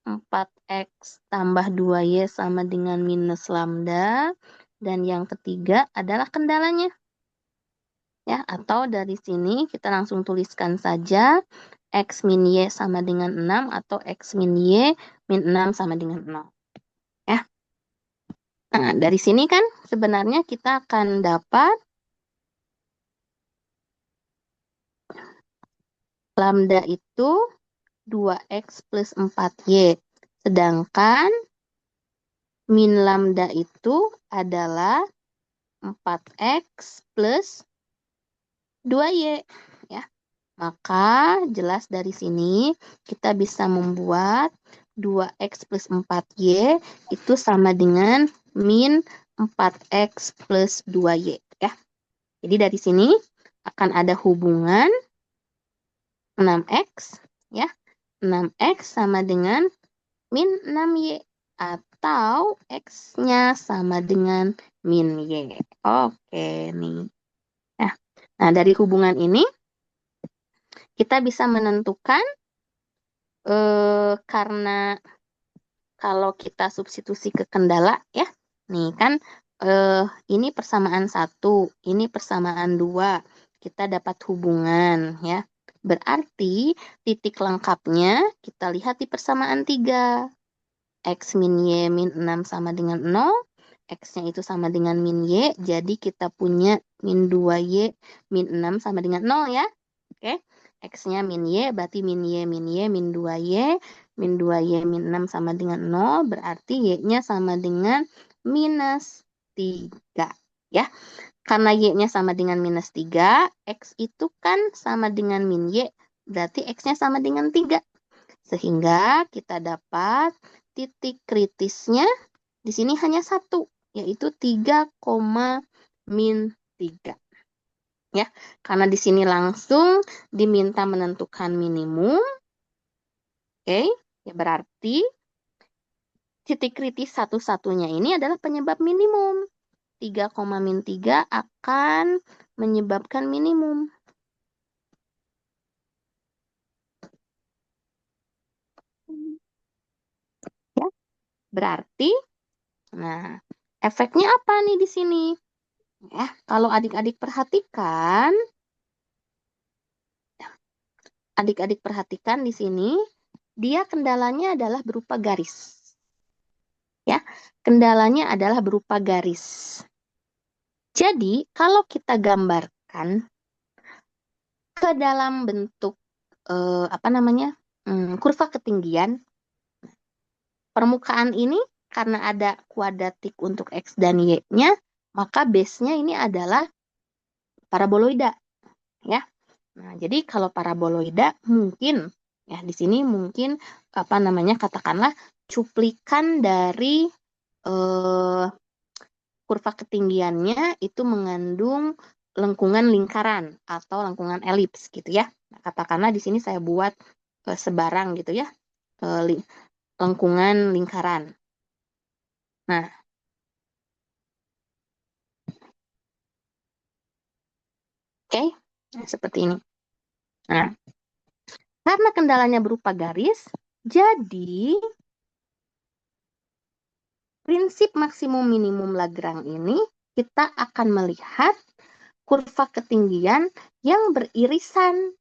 4X tambah 2Y sama dengan minus lambda. Dan yang ketiga adalah kendalanya. Ya, atau dari sini kita langsung tuliskan saja X min Y sama dengan 6 atau X min Y min 6 sama dengan 0. Ya. Nah, dari sini kan sebenarnya kita akan dapat lambda itu 2X plus 4Y. Sedangkan min lambda itu adalah 4X plus 2Y. Ya. Maka jelas dari sini kita bisa membuat 2X plus 4Y itu sama dengan min 4X plus 2Y. Ya. Jadi dari sini akan ada hubungan 6X. Ya. 6X sama dengan min 6Y. Atau X-nya sama dengan min Y. Oke nih. Nah, dari hubungan ini kita bisa menentukan karena kalau kita substitusi ke kendala ya, nih kan ini persamaan 1, ini persamaan 2, kita dapat hubungan ya. Berarti titik lengkapnya kita lihat di persamaan 3. X min Y min 6 sama dengan 0, X-nya itu sama dengan min Y, jadi kita punya min 2Y min 6 sama dengan 0 ya. Oke. X-nya min Y, berarti min Y, min 2Y, min 2Y, min 6 sama dengan 0, berarti Y-nya sama dengan minus 3. Ya, karena Y-nya sama dengan minus 3, X itu kan sama dengan min Y, berarti X-nya sama dengan 3. Sehingga kita dapat titik kritisnya di sini hanya satu, yaitu 3, min 3. Ya, karena di sini langsung diminta menentukan minimum. Oke, ya berarti titik kritis satu-satunya ini adalah penyebab minimum. 3, min 3 akan menyebabkan minimum. Ya, berarti, nah, efeknya apa nih di sini? Ya, kalau adik-adik perhatikan di sini, dia kendalanya adalah berupa garis. Ya, kendalanya adalah berupa garis. Jadi, kalau kita gambarkan ke dalam bentuk kurva ketinggian, permukaan ini karena ada kuadratik untuk X dan Y-nya, maka base-nya ini adalah paraboloida. Ya. Nah, jadi kalau paraboloida mungkin ya di sini mungkin katakanlah cuplikan dari kurva ketinggiannya itu mengandung lengkungan lingkaran atau lengkungan elips gitu ya. Nah, katakanlah di sini saya buat sebarang gitu ya, lengkungan lingkaran. Nah, oke, nah, seperti ini. Nah, karena kendalanya berupa garis, jadi prinsip maksimum minimum Lagrange ini kita akan melihat kurva ketinggian yang beririsan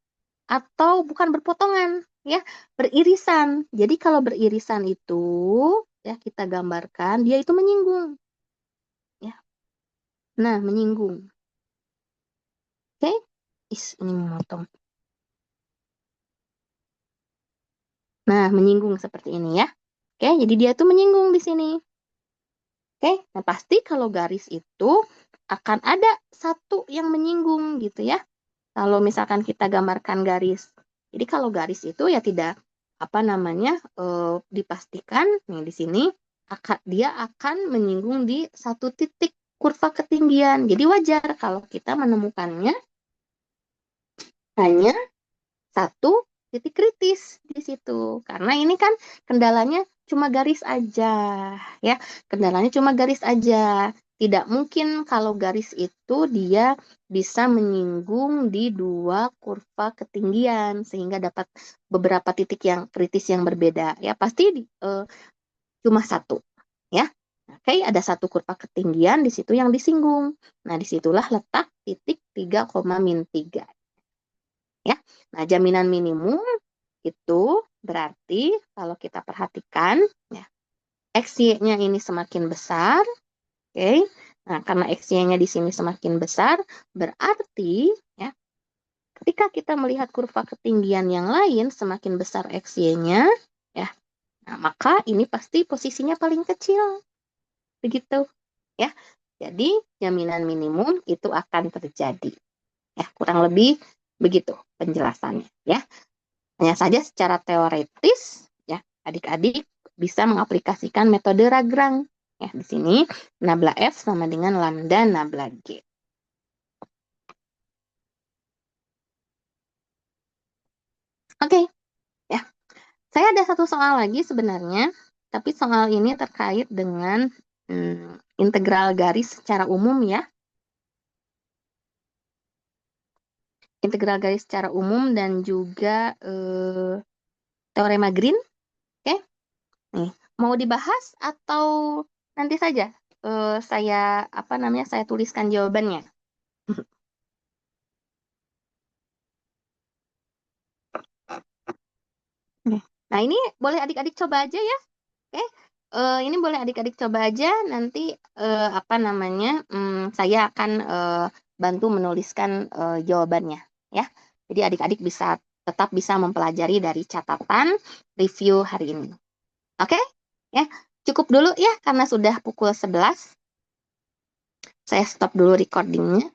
atau bukan berpotongan, ya, beririsan. Jadi kalau beririsan itu, ya kita gambarkan dia itu menyinggung, ya. Nah, menyinggung. Oke, ini memotong. Nah, menyinggung seperti ini ya. Oke, jadi dia tuh menyinggung di sini. Oke, nah pasti kalau garis itu akan ada satu yang menyinggung gitu ya. Kalau misalkan kita gambarkan garis. Jadi kalau garis itu ya tidak dipastikan nih di sini dia akan menyinggung di satu titik kurva ketinggian. Jadi wajar kalau kita menemukannya hanya satu titik kritis di situ. Karena ini kan kendalanya cuma garis aja, ya. Kendalanya cuma garis aja. Tidak mungkin kalau garis itu dia bisa menyinggung di dua kurva ketinggian sehingga dapat beberapa titik yang kritis yang berbeda. Ya, pasti cuma satu, ya. Oke, ada satu kurva ketinggian di situ yang disinggung. Nah, disitulah letak titik 3, min 3. Ya. Nah, jaminan minimum itu berarti kalau kita perhatikan ya, XY-nya ini semakin besar. Oke. Nah, karena XY-nya di sini semakin besar, berarti ya ketika kita melihat kurva ketinggian yang lain semakin besar XY-nya ya. Nah, maka ini pasti posisinya paling kecil. Begitu ya. Jadi, jaminan minimum itu akan terjadi. Ya, kurang lebih begitu penjelasannya ya. Hanya saja secara teoretis ya adik-adik bisa mengaplikasikan metode Lagrange. Ya, di sini nabla F sama dengan lambda nabla G. Oke, ya. Saya ada satu soal lagi sebenarnya, tapi soal ini terkait dengan integral garis secara umum ya. Integral garis secara umum dan juga teorema Green. Oke, nih mau dibahas atau nanti saja saya saya tuliskan jawabannya. Nah, ini boleh adik-adik coba aja ya. Oke, ini boleh adik-adik coba aja. Nanti saya akan bantu menuliskan jawabannya ya. Jadi adik-adik bisa tetap bisa mempelajari dari catatan review hari ini. Oke? Ya, cukup dulu ya karena sudah pukul 11. Saya stop dulu recordingnya.